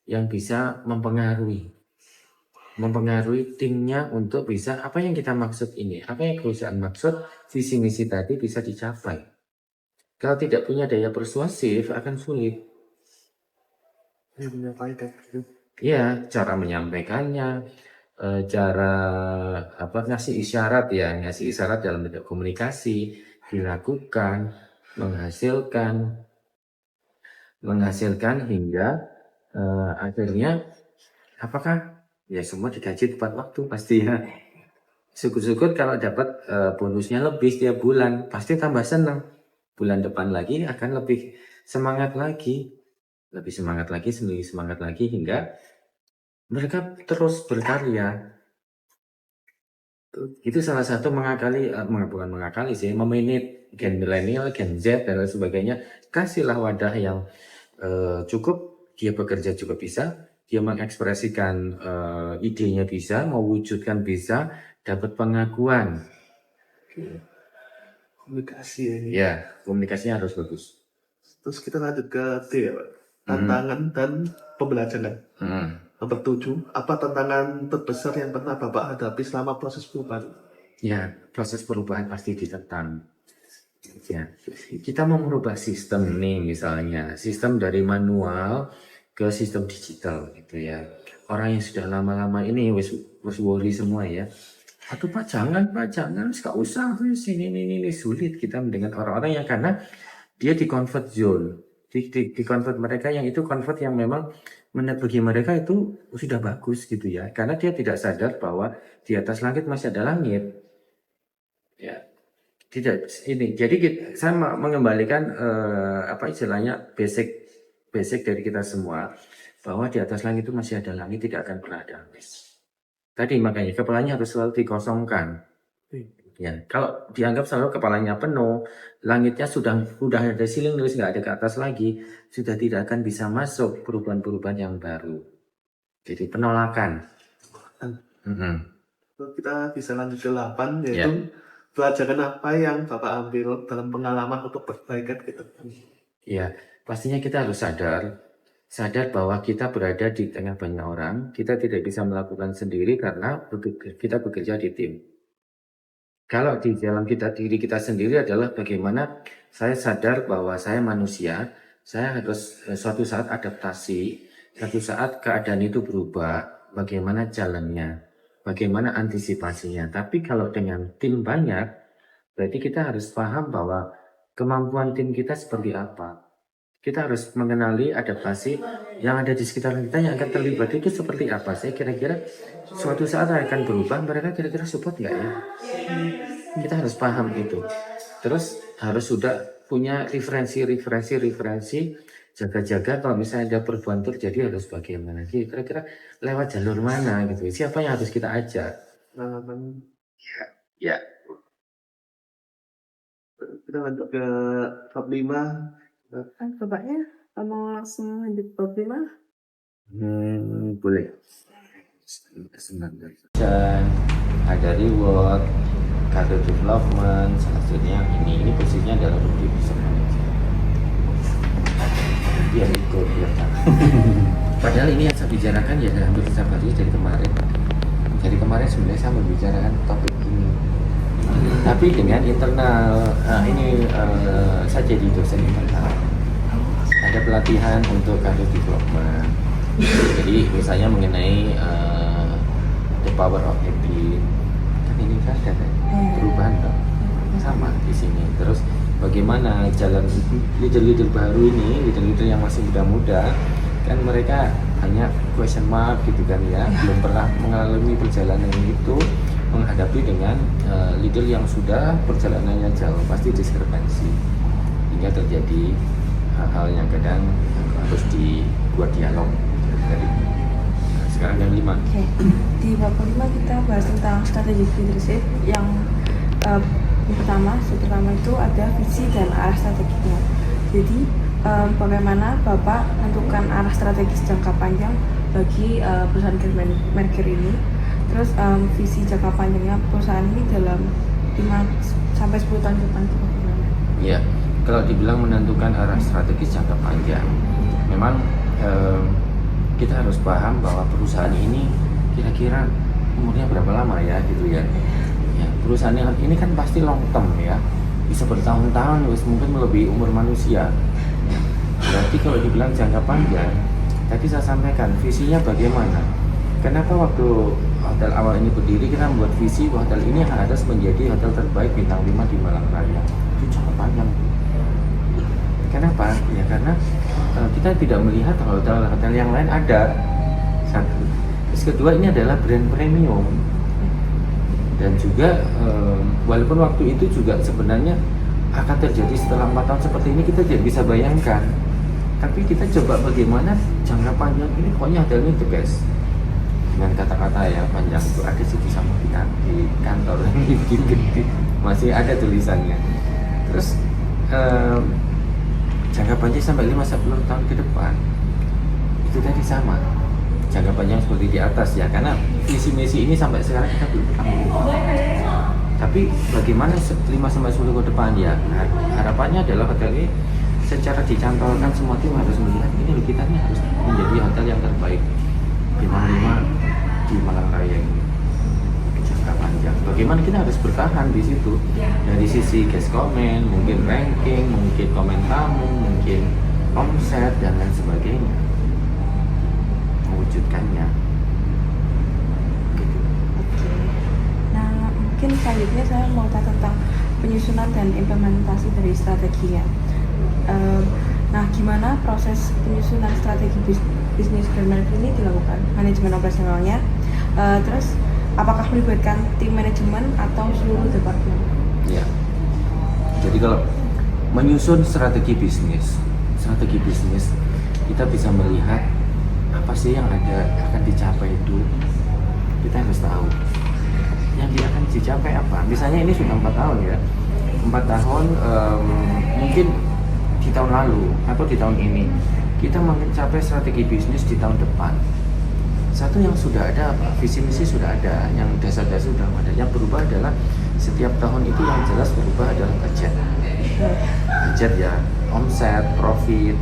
yang bisa mempengaruhi timnya untuk bisa apa yang kita maksud ini, apa yang perusahaan maksud, visi misi tadi bisa dicapai. Kalau tidak punya daya persuasif akan sulit. Ini menyampaikan. Ya, cara menyampaikannya, cara ngasih isyarat dalam bentuk komunikasi dilakukan, menghasilkan hingga akhirnya apakah ya semua digaji tepat waktu pasti ya. Syukur-syukur kalau dapat bonusnya lebih setiap bulan, pasti tambah senang. Bulan depan lagi akan lebih semangat lagi hingga mereka terus berkarya. Itu salah satu bukan mengakali sih, memanage gen milenial, gen Z dan lain sebagainya. Kasihlah wadah yang cukup, dia bekerja juga bisa, dia mengekspresikan idenya bisa, mewujudkan bisa, dapat pengakuan. Komunikasi ya ini. Ya, komunikasinya harus bagus. Terus kita lanjut ke D ya Pak. Tantangan dan pembelajaran. Nomor 7, apa tantangan terbesar yang pernah Bapak hadapi selama proses perubahan? Ya, proses perubahan pasti ditentang. Ya, kita mau merubah sistem nih, misalnya sistem dari manual ke sistem digital gitu ya. Orang yang sudah lama-lama ini wis worry semua ya. Aduh Pak, jangan, gak usah, ini sulit kita mendengar orang-orang yang karena dia di comfort zone, di convert mereka yang itu convert yang memang bagi mereka itu sudah bagus gitu ya, karena dia tidak sadar bahwa di atas langit masih ada langit. Ya, tidak ini. Jadi saya mengembalikan apa istilahnya basic dari kita semua bahwa di atas langit itu masih ada langit, tidak akan pernah ada habis. Tadi makanya kepalanya harus selalu dikosongkan. Ya, kalau dianggap selalu kepalanya penuh, langitnya sudah ada ceiling terus nggak ada ke atas lagi, sudah tidak akan bisa masuk perubahan-perubahan yang baru. Jadi penolakan. Kita bisa lanjut ke 8 yaitu pelajaran apa yang Bapak ambil dalam pengalaman untuk perbaikan gitu. Ya, pastinya kita harus sadar bahwa kita berada di tengah banyak orang, kita tidak bisa melakukan sendiri karena kita bekerja di tim. Kalau di dalam diri kita sendiri adalah bagaimana saya sadar bahwa saya manusia, saya harus suatu saat adaptasi, suatu saat keadaan itu berubah, bagaimana jalannya, bagaimana antisipasinya. Tapi kalau dengan tim banyak, berarti kita harus paham bahwa kemampuan tim kita seperti apa. Kita harus mengenali adaptasi yang ada di sekitar kita yang akan terlibat itu seperti apa. Saya kira-kira suatu saat akan berubah, mereka kira-kira support nggak ya? Kita harus paham itu. Terus harus sudah punya referensi, jaga-jaga kalau misalnya ada perubahan terjadi harus bagaimana. Kira-kira lewat jalur mana gitu. Siapa yang harus kita ajak? Ya. Kita lanjut ke bab 5. Bapaknya mau langsung lanjut bab 5? Boleh. Dan ada reward, career development, salah satunya ini posisinya adalah lebih bisa manajer. Dia ikut ya. Padahal ini yang saya bicarakan ya hampir setiap hari dari kemarin. Dari kemarin sebenarnya saya membicarakan topik ini. Tapi dengan internal, saya jadi dosen internal. Ada pelatihan untuk career development. Jadi misalnya mengenai the power of habit. Kan ini kan ada perubahan dong. Sama di sini. Terus bagaimana jalan leader-leader baru ini, leader-leader yang masih muda-muda, kan mereka hanya question mark gitu kan ya, belum pernah mengalami perjalanan itu, menghadapi dengan leader yang sudah perjalanannya jauh, pasti diskrepansi hingga terjadi hal-hal yang kadang harus dibuat dialog. Sekarang yang 5. Oke. Di bab 5 kita bahas tentang strategi leadership yang pertama itu ada visi dan arah strateginya. Jadi bagaimana Bapak menentukan arah strategis jangka panjang bagi perusahaan Mercury ini. Terus visi jangka panjangnya perusahaan ini dalam 5 sampai 10 tahun ke depan itu bagaimana? Ya, kalau dibilang menentukan arah strategis jangka panjang, memang kita harus paham bahwa perusahaan ini kira-kira umurnya berapa lama ya gitu ya. Ya, perusahaan yang ini kan pasti long term ya, bisa bertahun-tahun, mungkin melebihi umur manusia. Ya, berarti kalau dibilang jangka panjang, tadi saya sampaikan visinya bagaimana. Kenapa waktu hotel awal ini berdiri kita membuat visi bahwa hotel ini harus menjadi hotel terbaik bintang 5 di Malang Raya. Itu jangka panjang. Kenapa? Ya karena kita tidak melihat hotel-hotel yang lain ada. Satu. Terus kedua, ini adalah brand premium. Dan juga walaupun waktu itu juga sebenarnya akan terjadi setelah 4 tahun seperti ini, kita tidak bisa bayangkan. Tapi kita coba bagaimana jangka panjang ini, pokoknya hotel ini the best. Dengan kata-kata ya panjang itu ada sih sama kita di kantor gede masih ada tulisannya. Terus jangka panjang sampai 5-10 tahun ke depan itu tadi sama jangka panjang seperti di atas ya, karena visi misi ini sampai sekarang kita belum ketemu. Tapi bagaimana 5-10 ke depan ya, harapannya adalah hotel ini secara dicantolkan semua tim harus melihat ini loh, kita ini harus menjadi hotel yang terbaik bintang 5 di Malang Raya ini jangka panjang. Bagaimana kita harus bertahan di situ dari sisi guest comment, mungkin ranking, mungkin komen tamu, mungkin omset dan lain sebagainya, mewujudkannya. Gitu. Oke. Nah, mungkin selanjutnya saya mau tanya tentang penyusunan dan implementasi dari strateginya. Nah, gimana proses penyusunan strategi bisnis Grandmark ini dilakukan? Manajemen operasionalnya, terus apakah melibatkan tim manajemen atau seluruh departemen? Ya. Jadi kalau menyusun strategi bisnis kita bisa melihat apa sih yang akan dicapai itu. Kita harus tahu yang akan dicapai apa. Misalnya ini sudah 4 tahun ya, 4 tahun mungkin di tahun lalu atau di tahun ini kita mencapai strategi bisnis di tahun depan. Satu yang sudah ada apa? Visi misi sudah ada, yang dasar-dasar sudah ada. Yang berubah adalah setiap tahun itu yang jelas berubah adalah budget. Budget ya, omset, profit,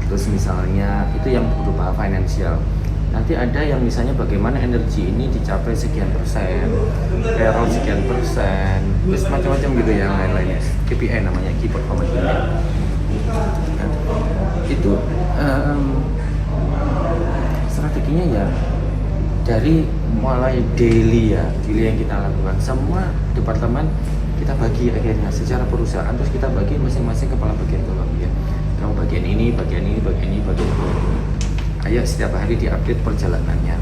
terus misalnya itu yang berupa financial. Nanti ada yang misalnya bagaimana energi ini dicapai sekian persen, payroll sekian persen, terus macam-macam gitu ya, lain-lainnya. KPI namanya, Key Performance Index. Itu strateginya ya dari mulai daily yang kita lakukan, semua departemen kita bagi akhirnya secara perusahaan, terus kita bagi masing-masing kepala bagian ya. Kamu bagian ini, bagian ini, bagian ini, bagian ini. Ayo setiap hari diupdate perjalanannya.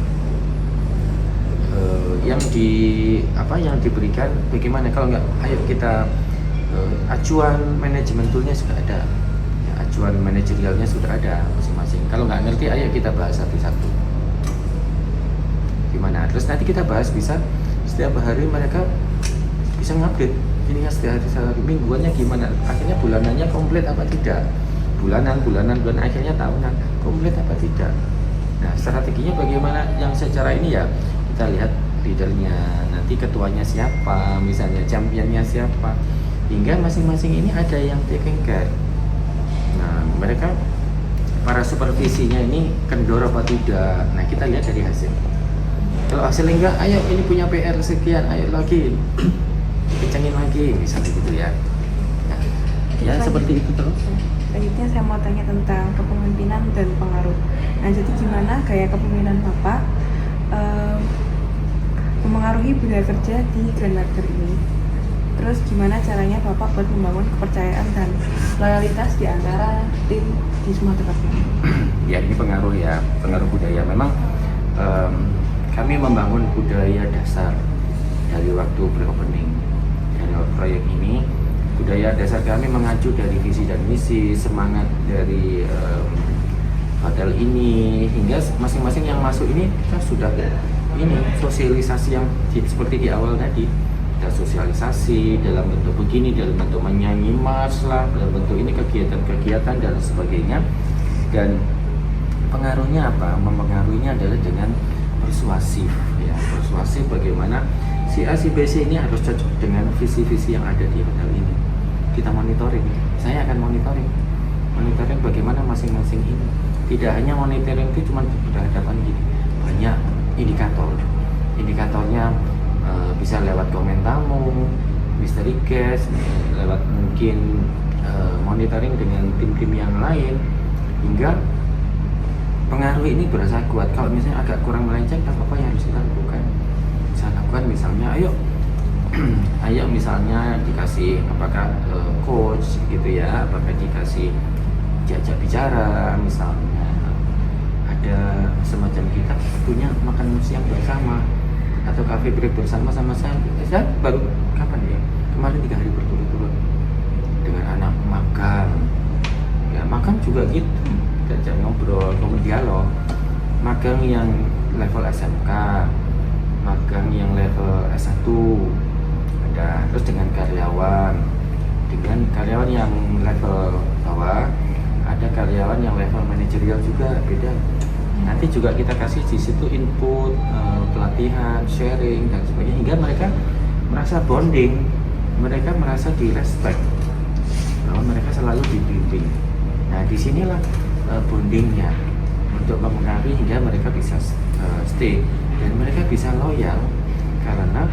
Yang diberikan bagaimana, kalau nggak ayo kita acuan manajemen toolnya sudah ada. Acuan manajerialnya sudah ada masing-masing. Kalau nggak ngerti, ayo kita bahas satu-satu. Gimana? Terus nanti kita bahas, bisa setiap hari mereka bisa ngupdate. Ini ya setiap hari, mingguannya gimana? Akhirnya bulanannya komplit apa tidak? Bulanan, akhirnya tahunan komplit apa tidak? Nah, strateginya bagaimana? Yang secara ini ya kita lihat leadernya, nanti ketuanya siapa, misalnya championnya siapa, hingga masing-masing ini ada yang taking care. Nah, mereka para supervisinya ini kendor apa tidak. Nah, kita lihat dari hasil. Kalau hasilnya enggak, ayo ini punya PR sekian, ayo lagi kencengin lagi, misalnya gitu ya. Nah, ya seperti itu terus. Selanjutnya saya mau tanya tentang kepemimpinan dan pengaruh. Nah, jadi gimana gaya kepemimpinan Bapak memengaruhi budaya kerja di Grandmark ini? Terus gimana caranya Bapak buat membangun kepercayaan dan loyalitas di antara tim di semua departemen? Ya, ini pengaruh budaya. Memang kami membangun budaya dasar dari waktu pre-opening dari proyek ini. Budaya dasar kami mengacu dari visi dan misi, semangat dari hotel ini, hingga masing-masing yang masuk ini kita sudah ini sosialisasi yang seperti di awal tadi. Kita sosialisasi dalam bentuk begini, dalam bentuk menyanyi mars lah, dalam bentuk ini kegiatan-kegiatan dan sebagainya. Dan pengaruhnya apa? Mempengaruhinya adalah dengan persuasif ya. Persuasif bagaimana si A, si B, C ini harus cocok dengan visi-visi yang ada di hotel ini. Kita monitoring, saya akan monitoring bagaimana masing-masing ini. Tidak hanya monitoring itu cuma berhadapan gini, banyak indikatornya bisa lewat komen tamu, mystery guest, lewat mungkin monitoring dengan tim-tim yang lain, hingga pengaruh ini berasa kuat. Kalau misalnya agak kurang melenceng, apa yang harus kita lakukan? Saya lakukan misalnya, ayo misalnya dikasih apakah coach gitu ya, apakah dikasih diajak bicara, misalnya ada semacam kita punya makan siang bersama atau cafe break bersama sama saya baru kapan ya, kemarin 3 hari berturut-turut dengan anak magang ya, magang juga gitu, diajak ngobrol, dialog, magang yang level SMK, magang yang level S1 ada, terus dengan karyawan yang level bawah, ada karyawan yang level manajerial juga beda. Nanti juga kita kasih di situ input, pelatihan, sharing dan sebagainya, hingga mereka merasa bonding, mereka merasa direspect, bahwa mereka selalu dibimbing. Nah disinilah bondingnya untuk mempengaruhi hingga mereka bisa stay dan mereka bisa loyal, karena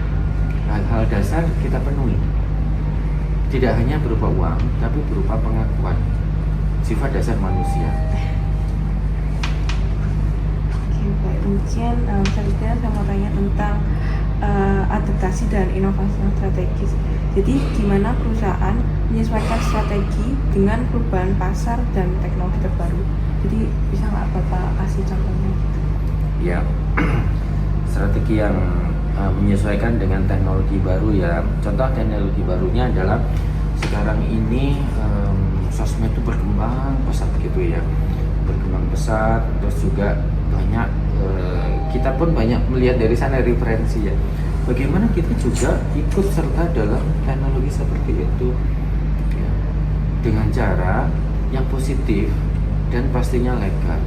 hal-hal dasar kita penuhi. Tidak hanya berupa uang, tapi berupa pengakuan sifat dasar manusia. Oke, baik. Mungkin selanjutnya saya mau tanya tentang adaptasi dan inovasi yang strategis. Jadi gimana perusahaan menyesuaikan strategi dengan perubahan pasar dan teknologi terbaru? Jadi bisa nggak Bapak kasih contohnya gitu? Ya, strategi yang menyesuaikan dengan teknologi baru ya. Contoh teknologi barunya adalah sekarang ini sosmed itu berkembang pesat gitu ya, berkembang pesat, terus juga banyak kita pun banyak melihat dari sana referensi ya. Bagaimana kita juga ikut serta dalam teknologi seperti itu ya, dengan cara yang positif dan pastinya legal.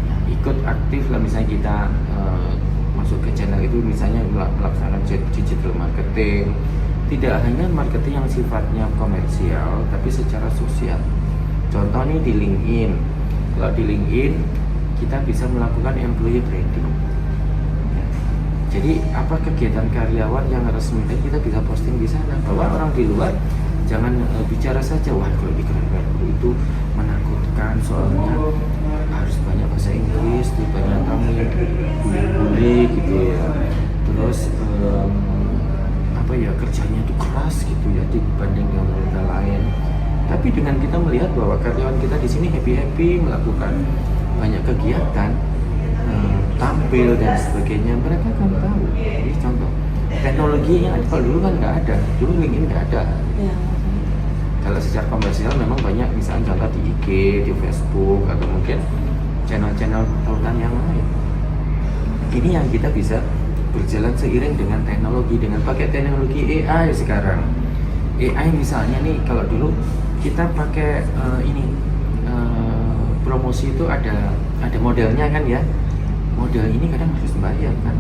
Ya, ikut aktif lah, misalnya kita masuk ke channel itu, misalnya melaksanakan digital marketing. Tidak hanya marketing yang sifatnya komersial, tapi secara sosial. Contohnya di LinkedIn. Kalau di LinkedIn, kita bisa melakukan employee branding. Jadi apa kegiatan karyawan yang resmi, kita bisa posting di sana, bahwa orang di luar jangan bicara saja, wah kalau di karyawan itu menakutkan, soalnya harus banyak bahasa Inggris, banyak tamu yang bule-bule gitu ya. Terus kerjanya itu keras gitu ya dibanding dengan negara lain. Tapi dengan kita melihat bahwa karyawan kita di sini happy melakukan banyak kegiatan, tampil dan sebagainya, mereka akan tahu. Ini contoh teknologi yang kalau dulu kan nggak ada, dulu LinkedIn nggak ada. Ya. Kalau secara komersial memang banyak, misalnya contoh di IG, di Facebook, atau mungkin channel-channel tautan yang lain. Ini yang kita bisa berjalan seiring dengan teknologi, dengan pakai teknologi AI sekarang. AI misalnya nih, kalau dulu kita pakai promosi itu ada modelnya kan ya. Model ini kadang harus bayar kan,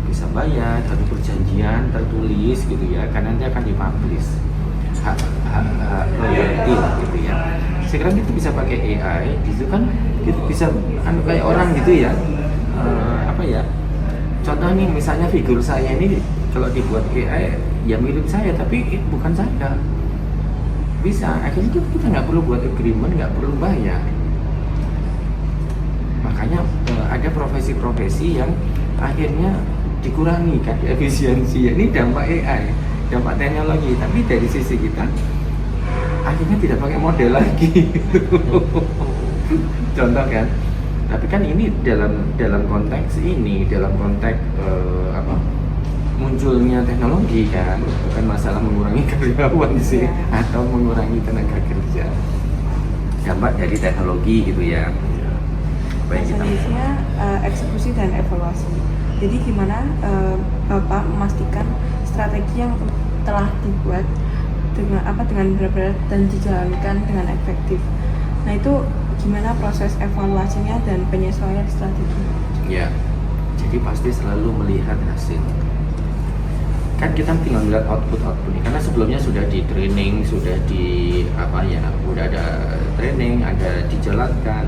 bisa bayar, ada perjanjian tertulis gitu ya, karena nanti akan dipublish hak royalti gitu ya. Sekarang kita bisa pakai AI, gitu kan, kita bisa kayak orang gitu ya, contoh nih misalnya figur saya ini kalau dibuat AI ya mirip saya, tapi bukan saya. Bisa, akhirnya kita nggak perlu buat agreement, nggak perlu bayar. Makanya ada profesi-profesi yang akhirnya dikurangi kan efisiensi. Ini dampak AI, dampak teknologi. Tapi dari sisi kita akhirnya tidak pakai model lagi. Contoh kan. Tapi kan ini dalam konteks munculnya teknologi kan, bukan masalah mengurangi karyawan sih, atau mengurangi tenaga kerja. Dampak dari teknologi gitu ya. Baik, selanjutnya eksekusi dan evaluasi. Jadi gimana Bapak memastikan strategi yang telah dibuat dengan benar-benar dan dijalankan dengan efektif. Nah itu gimana proses evaluasinya dan penyesuaian strategi? Ya, jadi pasti selalu melihat hasil. kan kita tinggal melihat output nih, karena sebelumnya sudah di training, sudah di udah ada training, ada dijalankan,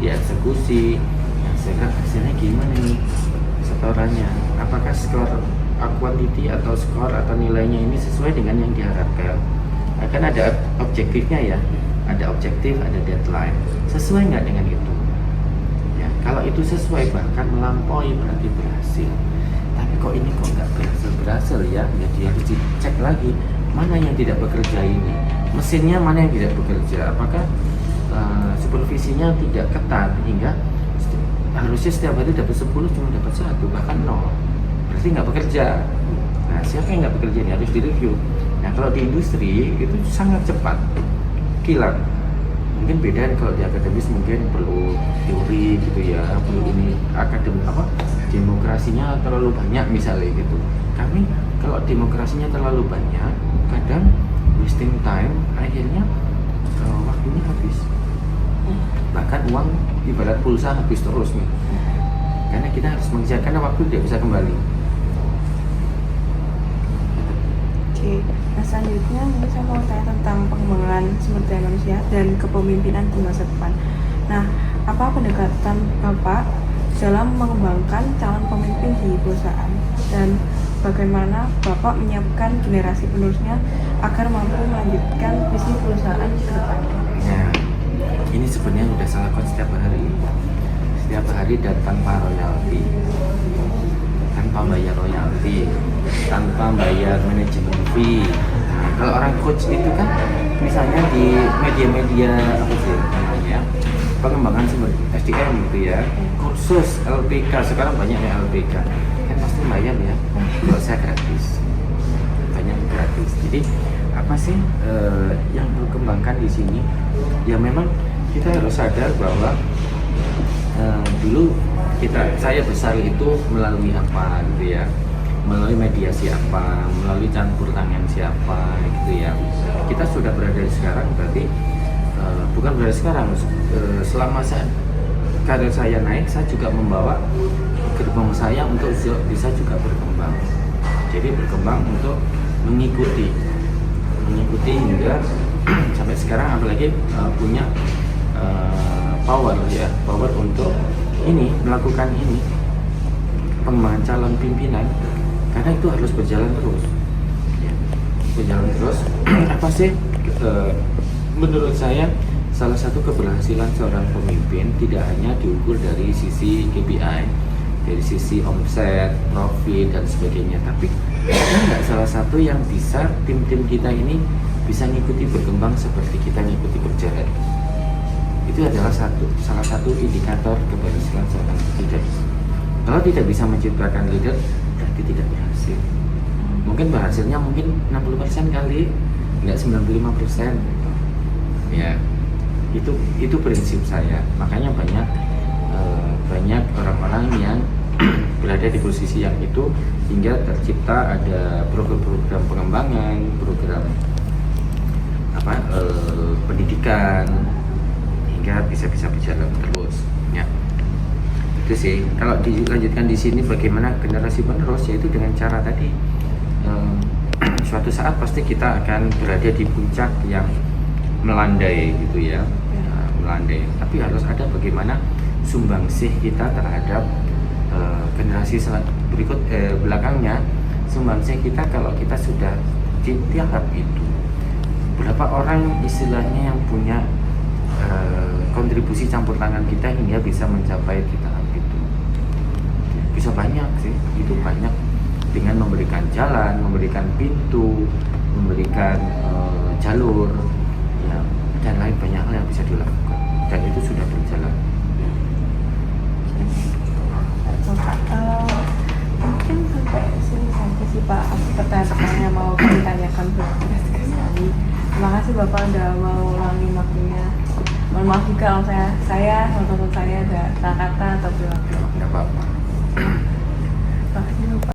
dieksekusi. Nah, sekarang hasilnya gimana nih setorannya? Apakah skor quantity atau skor atau nilainya ini sesuai dengan yang diharapkan? Akan ada objektifnya ya, ada objektif, ada deadline. Sesuai nggak dengan itu? Ya, kalau itu sesuai bahkan melampaui berarti berhasil. Tapi kok ini kok nggak berhasil ya? Jadi harus dicek lagi mana yang tidak bekerja ini. Mesinnya mana yang tidak bekerja? Apakah supervisinya tidak ketat hingga harusnya setiap hari dapat 10 cuma dapat 1 bahkan 0, berarti nggak bekerja. Nah, siapa yang nggak bekerja ini harus direview. Nah, kalau di industri itu sangat cepat kilat. Mungkin beda kalau di akademis mungkin perlu teori gitu ya, perlu ini demokrasinya terlalu banyak misalnya gitu. Kami kalau demokrasinya terlalu banyak kadang wasting time, akhirnya waktunya habis, bahkan uang ibarat pulsa habis terus nih, karena kita harus mengejar, karena waktu tidak bisa kembali. Oke, nah selanjutnya mungkin saya mau tanya tentang pengembangan sumber daya manusia dan kepemimpinan di masa depan. Nah, apa pendekatan Bapak dalam mengembangkan calon pemimpin di perusahaan, dan bagaimana Bapak menyiapkan generasi penerusnya agar mampu melanjutkan visi perusahaan ke depannya? Nah, ini sebenarnya udah saya lakukan setiap hari dan tanpa royalti, tanpa bayar royalti, tanpa bayar manajemen fee. Nah, kalau orang coach itu kan misalnya di media-media pengembangan sumber SDM gitu ya, kursus LPK, sekarang banyak ya LPK, kan pasti bayar ya. Kalau saya gratis, banyak gratis. Jadi apa sih yang dikembangkan di sini? Ya memang kita harus sadar bahwa dulu saya besar itu melalui apa gitu ya, melalui media siapa, melalui campur tangan siapa gitu ya. Kita sudah berada di sekarang berarti bukan berada sekarang, selama karir saya naik, saya juga membawa gerbong saya untuk bisa juga berkembang. Jadi berkembang untuk mengikuti hingga sampai sekarang, apalagi punya power untuk melakukan pengembangan calon pimpinan, karena itu harus berjalan terus ya, apa sih menurut saya salah satu keberhasilan seorang pemimpin tidak hanya diukur dari sisi KPI, dari sisi omset, profit dan sebagainya, tapi nggak salah satu yang bisa tim-tim kita ini bisa ngikuti berkembang seperti kita ngikuti berjalan. Itu adalah salah satu indikator keberhasilan seorang leader. Kalau tidak bisa menciptakan leader, berarti tidak berhasil. Mungkin berhasilnya 60% kali, nggak 95%. Ya, itu prinsip saya. Makanya banyak orang-orang yang berada di posisi yang itu hingga tercipta ada program-program pengembangan, program pendidikan, hingga bisa berjalan terus ya. Itu sih, kalau dilanjutkan di sini bagaimana generasi penerus, yaitu dengan cara tadi, suatu saat pasti kita akan berada di puncak yang melandai gitu ya, melandai, tapi harus ada bagaimana sumbangsih kita terhadap generasi belakangnya. Sumbangsih kita kalau kita sudah di tahap itu, berapa orang istilahnya yang punya kontribusi campur tangan kita hingga bisa mencapai di tahap itu. Bisa banyak sih, itu banyak, dengan memberikan jalan, memberikan pintu, memberikan jalur ya, dan lain banyak hal yang bisa dilakukan, dan itu sudah berjalan. Mungkin sampai sini saja sih Pak, pertanyaan-pertanyaan yang mau ditanyakan sekali. Terima kasih Bapak udah mau ulangi waktunya. Mohon maaf juga kalau saya teman-teman saya ada kata-kata atau perilaku. Tidak apa-apa. Terima kasih Bapak.